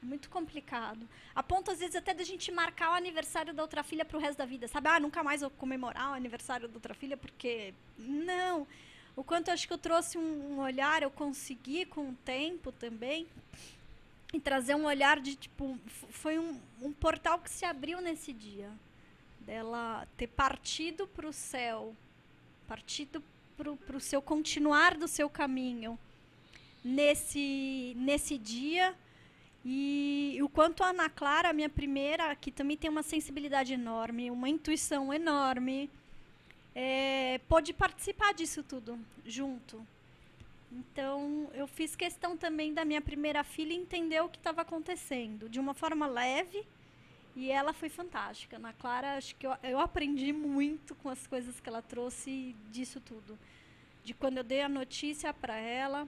É muito complicado. A ponto, às vezes, até da gente marcar o aniversário da outra filha para o resto da vida. Sabe? Nunca mais vou comemorar o aniversário da outra filha, porque... Não. O quanto eu acho que eu trouxe um olhar, eu consegui com o tempo também, e trazer um olhar de, tipo... Foi um portal que se abriu nesse dia. Dela ter partido para o céu, partido para o seu continuar do seu caminho nesse dia. E o quanto a Ana Clara, minha primeira, que também tem uma sensibilidade enorme, uma intuição enorme, pôde participar disso tudo junto. Então, eu fiz questão também da minha primeira filha entender o que estava acontecendo, de uma forma leve, e ela foi fantástica. Ana Clara, acho que eu aprendi muito com as coisas que ela trouxe disso tudo. De quando eu dei a notícia para ela,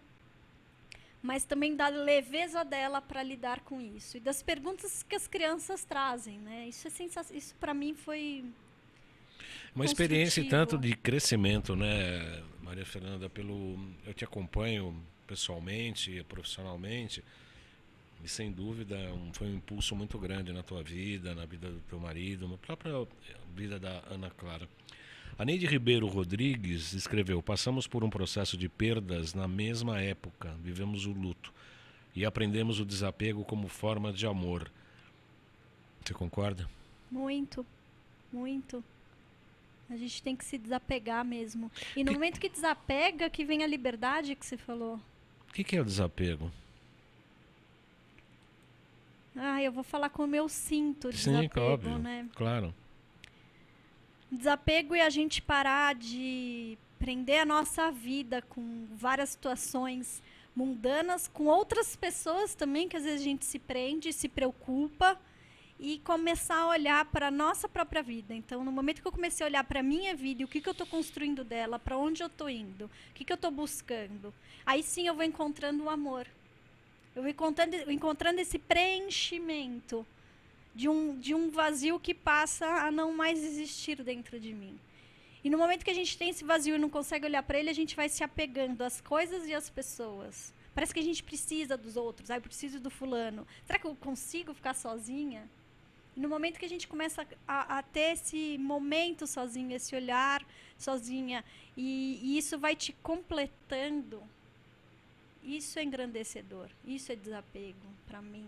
mas também da leveza dela para lidar com isso. E das perguntas que as crianças trazem, né? Isso é sensacional. Isso, para mim, foi uma experiência e tanto de crescimento, né, Maria Fernanda? Eu te acompanho pessoalmente e profissionalmente, e sem dúvida foi um impulso muito grande na tua vida, na vida do teu marido, na própria vida da Ana Clara. A Neide Ribeiro Rodrigues escreveu: passamos por um processo de perdas na mesma época, vivemos o luto e aprendemos o desapego como forma de amor. Você concorda? Muito, muito. A gente tem que se desapegar mesmo. E no momento que desapega, que vem a liberdade que você falou. O que é o desapego? Eu vou falar como eu sinto o Sim, desapego, óbvio, né? Claro. Desapego é a gente parar de prender a nossa vida com várias situações mundanas, com outras pessoas também, que às vezes a gente se prende, se preocupa, e começar a olhar para a nossa própria vida. Então, no momento que eu comecei a olhar para a minha vida e o que eu estou construindo dela, para onde eu estou indo, o que eu estou buscando, aí sim eu vou encontrando o amor. Eu vou encontrando esse preenchimento de um vazio que passa a não mais existir dentro de mim. E no momento que a gente tem esse vazio e não consegue olhar para ele, a gente vai se apegando às coisas e às pessoas. Parece que a gente precisa dos outros. Eu preciso do fulano. Será que eu consigo ficar sozinha? E no momento que a gente começa a ter esse momento sozinho, esse olhar sozinha, e isso vai te completando, isso é engrandecedor. Isso é desapego, para mim.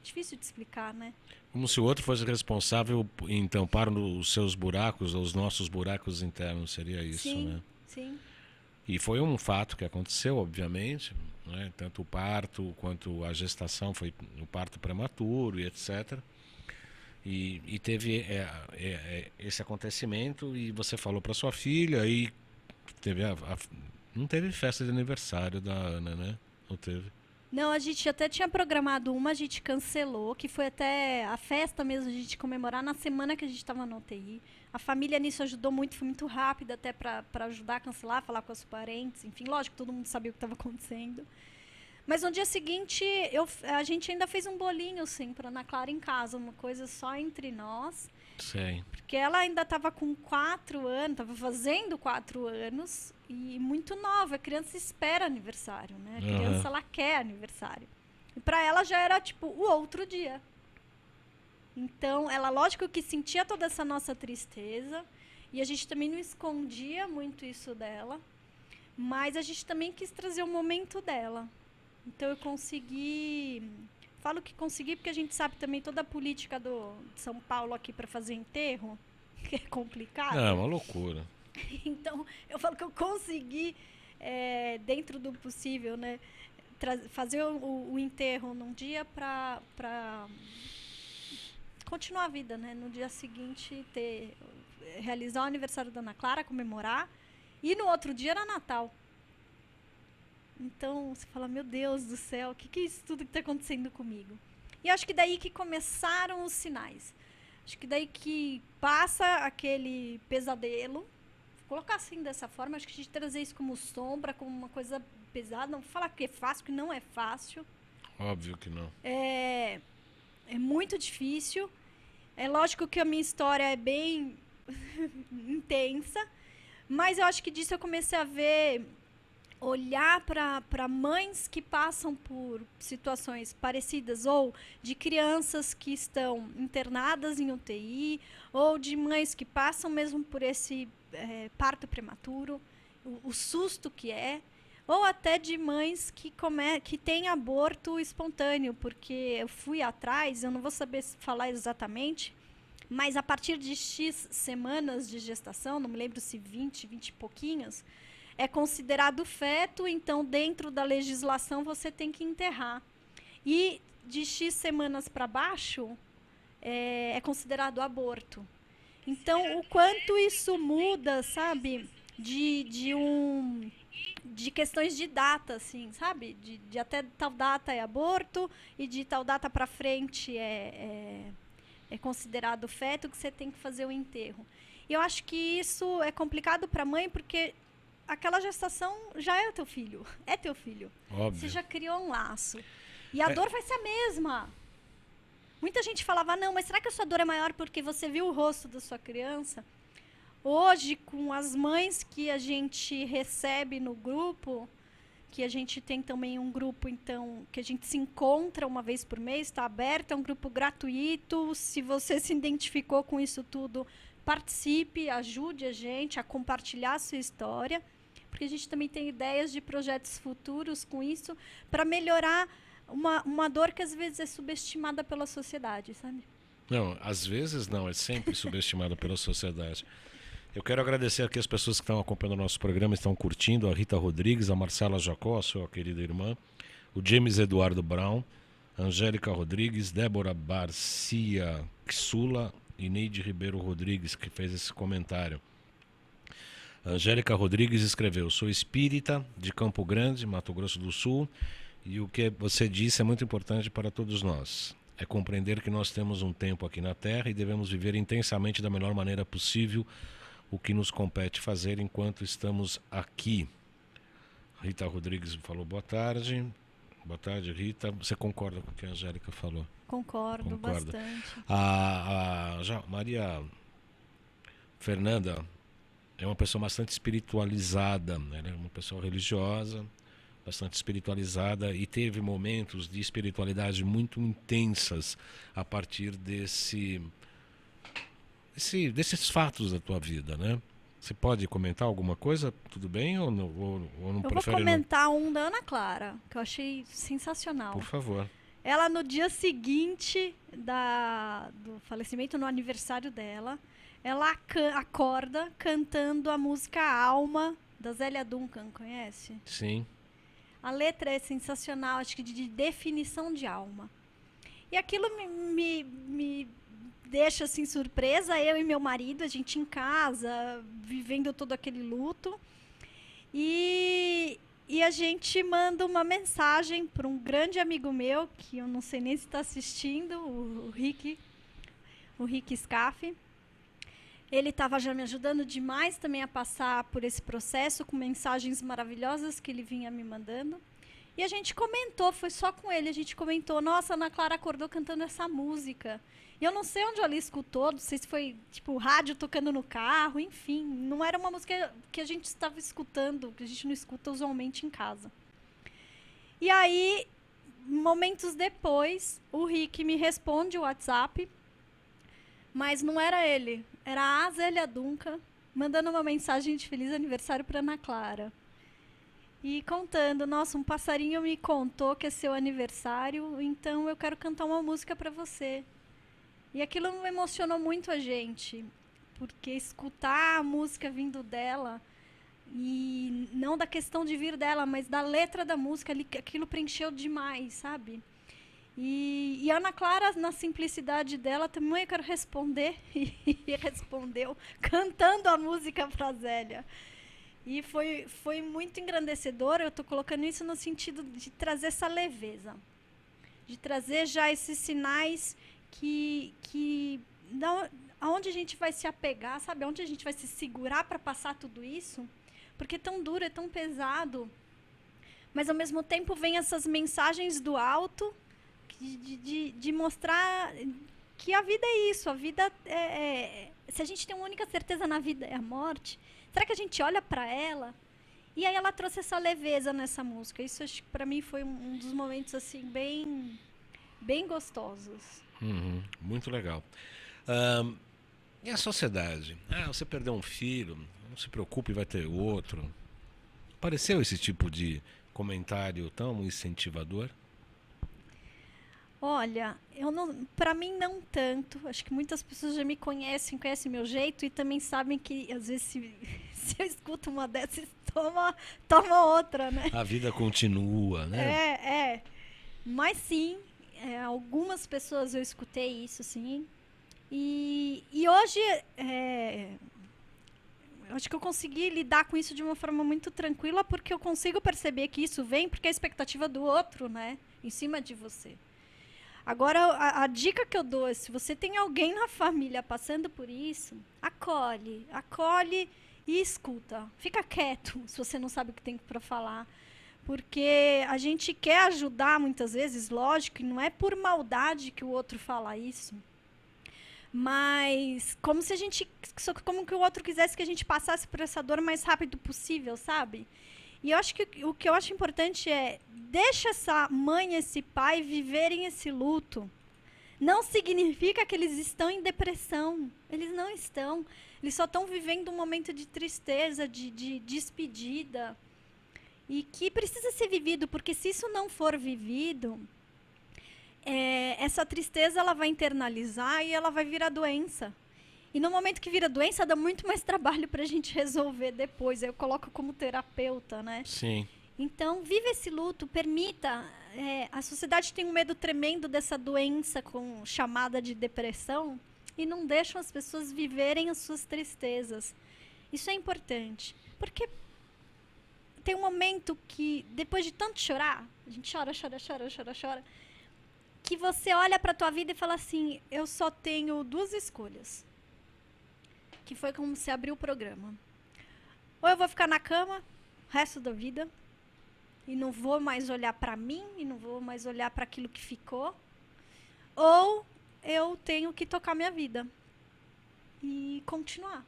Difícil de explicar, né? Como se o outro fosse responsável em tampar os seus buracos, os nossos buracos internos, seria isso, sim, né? Sim. E foi um fato que aconteceu, obviamente, né? Tanto o parto quanto a gestação, foi um parto prematuro e etc. E teve esse acontecimento, e você falou para sua filha, e teve não teve festa de aniversário da Ana, né? Não teve? Não, a gente até tinha programado uma, a gente cancelou, que foi até a festa mesmo, a gente comemorar na semana que a gente estava no UTI. A família nisso ajudou muito, foi muito rápido até para ajudar a cancelar, falar com os parentes, enfim, lógico, todo mundo sabia o que estava acontecendo. Mas no dia seguinte, a gente ainda fez um bolinho, assim, para Ana Clara em casa, uma coisa só entre nós. Sei. Porque ela ainda estava com 4 anos, estava fazendo 4 anos, e muito nova. A criança espera aniversário, né? A criança, ela quer aniversário. E para ela já era, tipo, o outro dia. Então, ela, lógico que sentia toda essa nossa tristeza, e a gente também não escondia muito isso dela, mas a gente também quis trazer o momento dela. Então, eu consegui... Falo que consegui porque a gente sabe também toda a política de São Paulo aqui para fazer enterro, que é complicado. É uma loucura. Então, eu falo que eu consegui, dentro do possível, né, fazer o enterro num dia para continuar a vida, né? No dia seguinte, realizar o aniversário da Ana Clara, comemorar, e no outro dia era Natal. Então, você fala, meu Deus do céu, o que é isso tudo que está acontecendo comigo? E acho que daí que começaram os sinais. Acho que daí que passa aquele pesadelo. Vou colocar assim, dessa forma, acho que a gente trazer isso como sombra, como uma coisa pesada. Não vou falar que é fácil, que não é fácil. Óbvio que não. É muito difícil. É lógico que a minha história é bem intensa, mas eu acho que disso eu comecei a olhar para mães que passam por situações parecidas, ou de crianças que estão internadas em UTI, ou de mães que passam mesmo por esse parto prematuro, o susto que é, ou até de mães que têm aborto espontâneo, porque eu fui atrás, eu não vou saber falar exatamente, mas a partir de X semanas de gestação, não me lembro se 20 e pouquinhos, é considerado feto, então dentro da legislação você tem que enterrar. E de X semanas para baixo é considerado aborto. Então, o quanto isso muda, sabe, de questões de data, assim, sabe? De até tal data é aborto e de tal data para frente é considerado feto, que você tem que fazer o enterro. E eu acho que isso é complicado para a mãe, porque aquela gestação já é teu filho. É teu filho. Óbvio. Você já criou um laço. E a dor vai ser a mesma. Muita gente falava, não, mas será que a sua dor é maior porque você viu o rosto da sua criança? Hoje, com as mães que a gente recebe no grupo, que a gente tem também um grupo, então, que a gente se encontra uma vez por mês, está aberto, é um grupo gratuito. Se você se identificou com isso tudo, participe, ajude a gente a compartilhar a sua história, porque a gente também tem ideias de projetos futuros com isso, para melhorar uma dor que às vezes é subestimada pela sociedade, sabe? Não, às vezes não, é sempre subestimada pela sociedade. Eu quero agradecer aqui as pessoas que estão acompanhando o nosso programa, estão curtindo, a Rita Rodrigues, a Marcela Jacó, a sua querida irmã, o James Eduardo Brown, a Angélica Rodrigues, Débora Barcia Xula e Neide Ribeiro Rodrigues, que fez esse comentário. A Angélica Rodrigues escreveu, sou espírita de Campo Grande, Mato Grosso do Sul, e o que você disse é muito importante para todos nós. É compreender que nós temos um tempo aqui na Terra e devemos viver intensamente da melhor maneira possível o que nos compete fazer enquanto estamos aqui. Rita Rodrigues falou boa tarde. Boa tarde, Rita. Você concorda com o que a Angélica falou? Concordo bastante. Já Maria Fernanda é uma pessoa bastante espiritualizada, né? Ela é uma pessoa religiosa, bastante espiritualizada, e teve momentos de espiritualidade muito intensas a partir desses fatos da tua vida, né? Você pode comentar alguma coisa? Tudo bem ou não? Ou não eu vou comentar um da Ana Clara, que eu achei sensacional. Por favor. Ela, no dia seguinte do falecimento, no aniversário dela, ela acorda cantando a música Alma, da Zélia Duncan, conhece? Sim. A letra é sensacional, acho que de definição de alma. E aquilo me deixa assim surpresa, eu e meu marido, a gente em casa, vivendo todo aquele luto. E a gente manda uma mensagem para um grande amigo meu, que eu não sei nem se está assistindo, o Rick Scaff. Ele estava já me ajudando demais também a passar por esse processo, com mensagens maravilhosas que ele vinha me mandando. E a gente comentou, foi só com ele, a gente comentou, nossa, a Ana Clara acordou cantando essa música. E eu não sei onde ela escutou, não sei se foi, tipo, rádio tocando no carro, enfim. Não era uma música que a gente estava escutando, que a gente não escuta usualmente em casa. E aí, momentos depois, o Rick me responde o WhatsApp, mas não era ele, era a Azélia Duncan, mandando uma mensagem de feliz aniversário para Ana Clara. E contando, nossa, um passarinho me contou que é seu aniversário, então eu quero cantar uma música para você. E aquilo emocionou muito a gente, porque escutar a música vindo dela, e não da questão de vir dela, mas da letra da música, aquilo preencheu demais, sabe? E a Ana Clara, na simplicidade dela, também eu quero responder, e respondeu, cantando a música para Zélia. E foi muito engrandecedor, eu estou colocando isso no sentido de trazer essa leveza, de trazer já esses sinais aonde a gente vai se apegar, sabe? Aonde a gente vai se segurar para passar tudo isso, porque é tão duro, é tão pesado, mas ao mesmo tempo vem essas mensagens do alto de mostrar que a vida é isso, a vida se a gente tem uma única certeza na vida é a morte, será que a gente olha para ela? E aí ela trouxe essa leveza nessa música. Isso acho que para mim foi um dos momentos assim bem gostosos. Muito legal. E a sociedade? Você perdeu um filho, não se preocupe, vai ter outro. Apareceu esse tipo de comentário tão incentivador? Olha, para mim não tanto. Acho que muitas pessoas já me conhecem meu jeito e também sabem que às vezes se eu escuto uma dessas, toma outra, né? A vida continua, né? Mas sim, algumas pessoas eu escutei isso, sim. E hoje eu acho que eu consegui lidar com isso de uma forma muito tranquila, porque eu consigo perceber que isso vem porque é a expectativa do outro, né? Em cima de você. Agora, a dica que eu dou é, se você tem alguém na família passando por isso, acolhe e escuta. Fica quieto se você não sabe o que tem para falar. Porque a gente quer ajudar muitas vezes, lógico, e não é por maldade que o outro fala isso. Mas como que o outro quisesse que a gente passasse por essa dor o mais rápido possível, sabe? E eu acho que o que eu acho importante é, deixa essa mãe e esse pai viverem esse luto. Não significa que eles estão em depressão. Eles não estão. Eles só estão vivendo um momento de tristeza, de despedida. E que precisa ser vivido, porque se isso não for vivido, essa tristeza ela vai internalizar e ela vai virar doença. E no momento que vira doença, dá muito mais trabalho para a gente resolver depois. Eu coloco como terapeuta, né? Sim. Então, viva esse luto, permita. A sociedade tem um medo tremendo dessa doença chamada de depressão e não deixam as pessoas viverem as suas tristezas. Isso é importante, porque tem um momento que, depois de tanto chorar, a gente chora, que você olha para a tua vida e fala assim, eu só tenho duas escolhas. Que foi como se abriu o programa. Ou eu vou ficar na cama o resto da vida e não vou mais olhar para mim e não vou mais olhar para aquilo que ficou, ou eu tenho que tocar minha vida e continuar.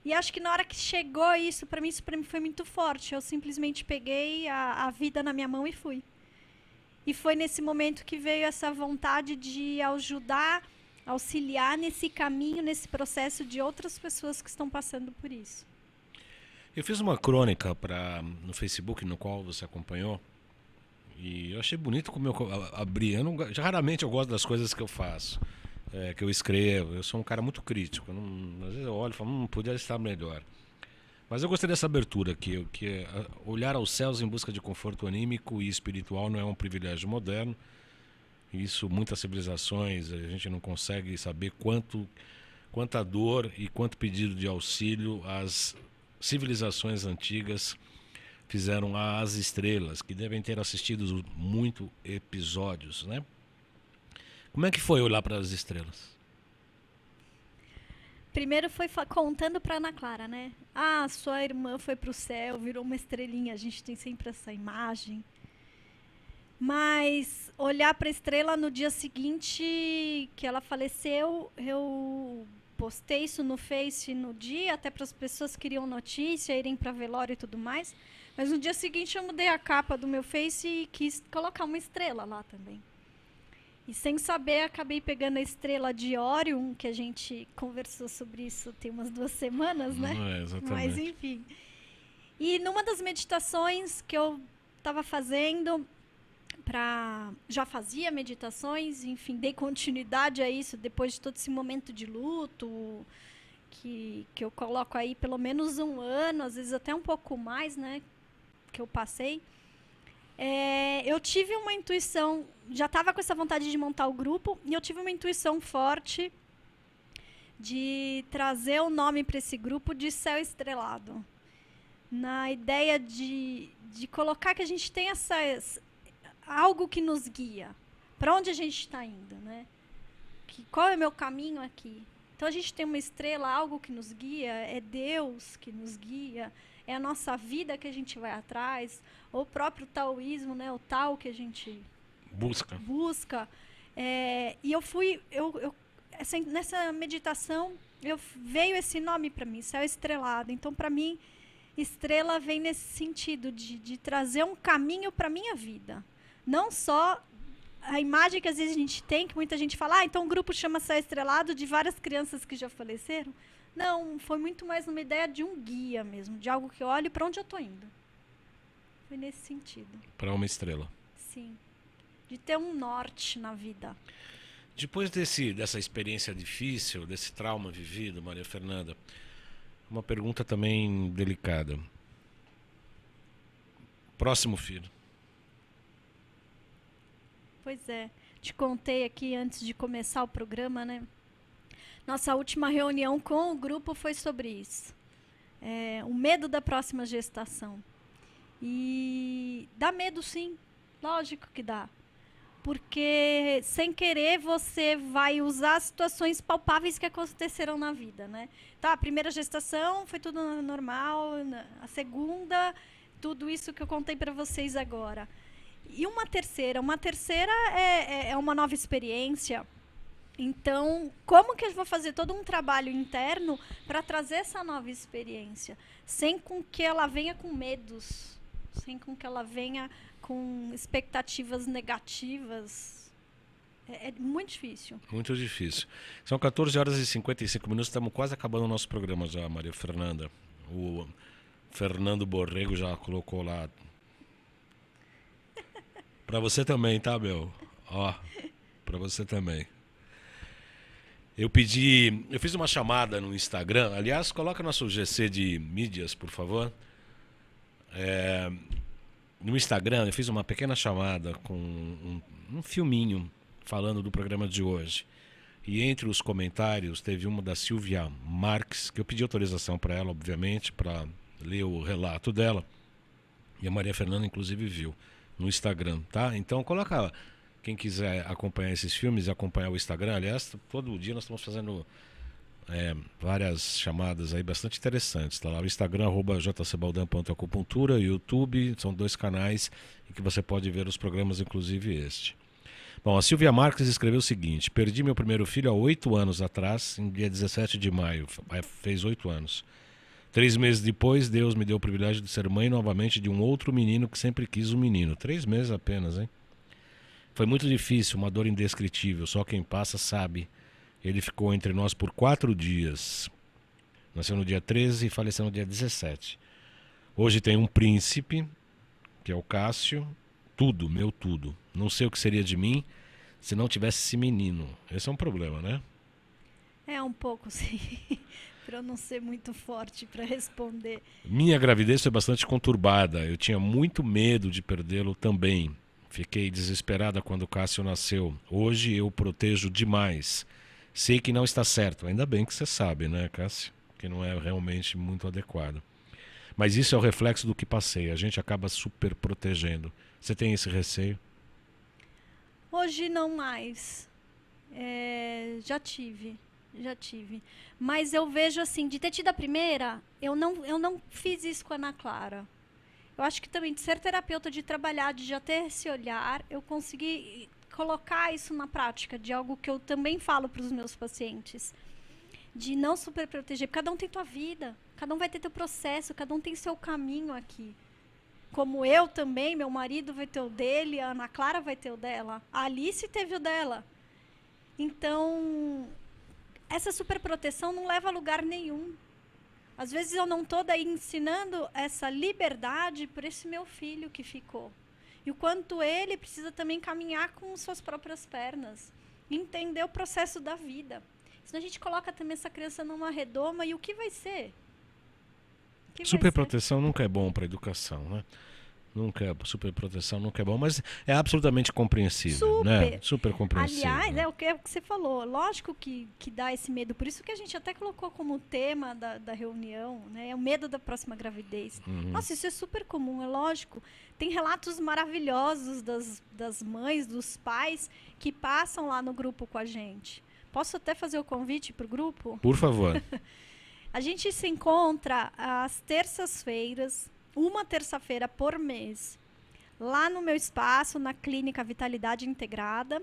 E acho que na hora que chegou isso para mim foi muito forte. Eu simplesmente peguei a vida na minha mão e fui. E foi nesse momento que veio essa vontade de ajudar, auxiliar nesse caminho, nesse processo de outras pessoas que estão passando por isso. Eu fiz uma crônica no Facebook, no qual você acompanhou, e eu achei bonito como eu abri. Raramente eu gosto das coisas que eu faço, que eu escrevo. Eu sou um cara muito crítico. Às vezes eu olho e falo, podia estar melhor. Mas eu gostei dessa abertura aqui, que é olhar aos céus em busca de conforto anímico e espiritual não é um privilégio moderno. Isso, muitas civilizações, a gente não consegue saber quanta dor e quanto pedido de auxílio as civilizações antigas fizeram às estrelas, que devem ter assistido muito episódios, né? Como é que foi olhar para as estrelas? Primeiro foi contando para Ana Clara, né? Sua irmã foi para o céu, virou uma estrelinha. A gente tem sempre essa imagem. Mas olhar para a estrela no dia seguinte que ela faleceu, eu postei isso no Face no dia, até para as pessoas que queriam notícia, irem para velório e tudo mais. Mas no dia seguinte eu mudei a capa do meu Face e quis colocar uma estrela lá também. E sem saber, acabei pegando a estrela de Órion, que a gente conversou sobre isso tem umas 2 semanas, né? Exatamente. Mas enfim. E numa das meditações que eu estava fazendo, já fazia meditações, enfim, dei continuidade a isso depois de todo esse momento de luto, que eu coloco aí pelo menos 1 ano, às vezes até um pouco mais, né? Que eu passei. Eu tive uma intuição, já estava com essa vontade de montar o grupo, e eu tive uma intuição forte de trazer o nome para esse grupo de Céu Estrelado. Na ideia de colocar que a gente tem algo que nos guia. Para onde a gente está indo, né? Qual é o meu caminho aqui? Então a gente tem uma estrela, algo que nos guia, é Deus que nos guia, é a nossa vida que a gente vai atrás, ou o próprio taoísmo, né? O Tao que a gente busca. E eu fui, nessa meditação, veio esse nome para mim, Céu Estrelado. Então, para mim, estrela vem nesse sentido de trazer um caminho para a minha vida. Não só a imagem que às vezes a gente tem, que muita gente fala, então o grupo chama Céu Estrelado de várias crianças que já faleceram. Não, foi muito mais uma ideia de um guia mesmo, de algo que eu olho para onde eu estou indo. Foi nesse sentido. Para uma estrela. Sim. De ter um norte na vida. Depois dessa experiência difícil, desse trauma vivido, Maria Fernanda, uma pergunta também delicada. Próximo filho. Pois é. Te contei aqui antes de começar o programa, né? Nossa última reunião com o grupo foi sobre isso. O medo da próxima gestação. E dá medo, sim. Lógico que dá. Porque, sem querer, você vai usar situações palpáveis que aconteceram na vida, né? Tá, a primeira gestação foi tudo normal. A segunda, tudo isso que eu contei para vocês agora. E uma terceira? Uma terceira é uma nova experiência. Então, como que eu vou fazer todo um trabalho interno para trazer essa nova experiência? Sem com que ela venha com medos, sem com que ela venha com expectativas negativas. É muito difícil. Muito difícil. São 14 horas e 55 minutos, estamos quase acabando o nosso programa já, Maria Fernanda. O Fernando Borrego já colocou lá. Para você também, tá, meu? Ó, para você também. Eu fiz uma chamada no Instagram. Aliás, coloca nosso GC de mídias, por favor. No Instagram, eu fiz uma pequena chamada com um filminho falando do programa de hoje. E entre os comentários teve uma da Silvia Marques, que eu pedi autorização para ela, obviamente, para ler o relato dela. E a Maria Fernanda, inclusive, viu no Instagram, tá? Então, coloca... Quem quiser acompanhar esses filmes e acompanhar o Instagram, aliás, todo dia nós estamos fazendo várias chamadas aí bastante interessantes. Tá lá o Instagram, @jcbaldan.acupuntura, YouTube, são 2 canais em que você pode ver os programas, inclusive este. Bom, a Silvia Marques escreveu o seguinte: perdi meu primeiro filho há 8 anos atrás, em dia 17 de maio, fez 8 anos. 3 meses depois, Deus me deu o privilégio de ser mãe novamente de um outro menino que sempre quis um menino. 3 meses apenas, hein? Foi muito difícil, uma dor indescritível, só quem passa sabe. Ele ficou entre nós por 4 dias. Nasceu no dia 13 e faleceu no dia 17. Hoje tem um príncipe, que é o Cássio. Tudo, meu tudo. Não sei o que seria de mim se não tivesse esse menino. Esse é um problema, né? É um pouco, sim. Para eu não ser muito forte para responder. Minha gravidez foi bastante conturbada. Eu tinha muito medo de perdê-lo também. Fiquei desesperada quando o Cássio nasceu. Hoje eu protejo demais. Sei que não está certo. Ainda bem que você sabe, né, Cássio? Que não é realmente muito adequado. Mas isso é o reflexo do que passei. A gente acaba super protegendo. Você tem esse receio? Hoje não mais. Já tive. Mas eu vejo assim, de ter tido a primeira, eu não fiz isso com a Ana Clara. Eu acho que também de ser terapeuta, de trabalhar, de já ter esse olhar, eu consegui colocar isso na prática, de algo que eu também falo para os meus pacientes. De não super proteger, porque cada um tem tua vida, cada um vai ter teu processo, cada um tem seu caminho aqui. Como eu também, meu marido vai ter o dele, a Ana Clara vai ter o dela, a Alice teve o dela. Então, essa superproteção não leva a lugar nenhum. Às vezes eu não estou daí ensinando essa liberdade para esse meu filho que ficou. E o quanto ele precisa também caminhar com suas próprias pernas. Entender o processo da vida. Senão a gente coloca também essa criança numa redoma e o que vai ser? Superproteção nunca é bom para a educação, né? Superproteção nunca é bom, mas é absolutamente compreensível, né? Super compreensível. Aliás, é o que você falou. Lógico que dá esse medo. Por isso que a gente até colocou como tema da reunião, né? É o medo da próxima gravidez. Nossa, isso é super comum, é lógico. Tem relatos maravilhosos das mães, dos pais, que passam lá no grupo com a gente. Posso até fazer o convite para o grupo? Por favor. A gente se encontra às terças-feiras, uma terça-feira por mês, lá no meu espaço, na Clínica Vitalidade Integrada.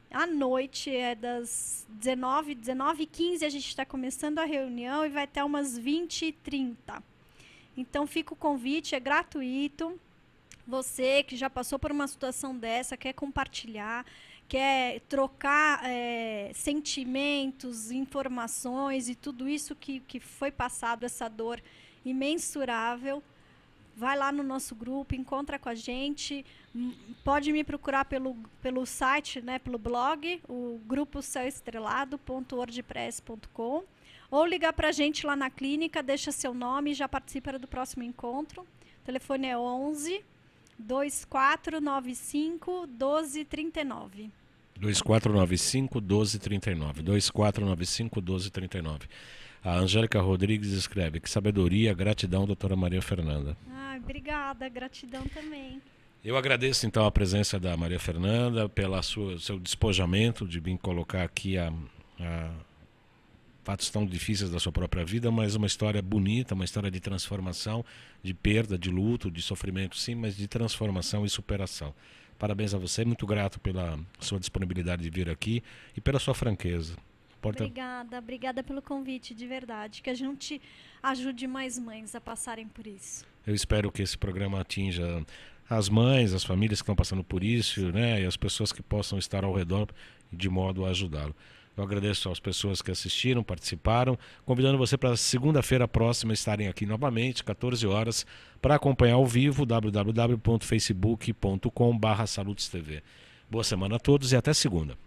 À noite, é das 19h15, a gente está começando a reunião e vai até umas 20h30. Então, fica o convite, é gratuito. Você que já passou por uma situação dessa, quer compartilhar, quer trocar sentimentos, informações e tudo isso que foi passado, essa dor imensurável, vai lá no nosso grupo, encontra com a gente, pode me procurar pelo site, né, pelo blog, o grupo céuestrelado.wordpress.com, ou ligar para a gente lá na clínica, deixa seu nome e já participa do próximo encontro. O telefone é 11 2495 1239. 2495 1239. 2495 1239. A Angélica Rodrigues escreve: que sabedoria, gratidão, doutora Maria Fernanda. Obrigada, gratidão também. Eu agradeço então a presença da Maria Fernanda, pelo seu despojamento de vir colocar aqui fatos tão difíceis da sua própria vida, mas uma história bonita, uma história de transformação, de perda, de luto, de sofrimento sim, mas de transformação e superação. Parabéns a você, muito grato pela sua disponibilidade de vir aqui e pela sua franqueza. Obrigada pelo convite, de verdade. Que a gente ajude mais mães a passarem por isso. Eu espero que esse programa atinja as mães, as famílias que estão passando por isso, né, e as pessoas que possam estar ao redor de modo a ajudá-lo. Eu agradeço às pessoas que assistiram, participaram, convidando você para segunda-feira próxima estarem aqui novamente, 14 horas, para acompanhar ao vivo, www.facebook.com/salutestv. Boa semana a todos e até segunda.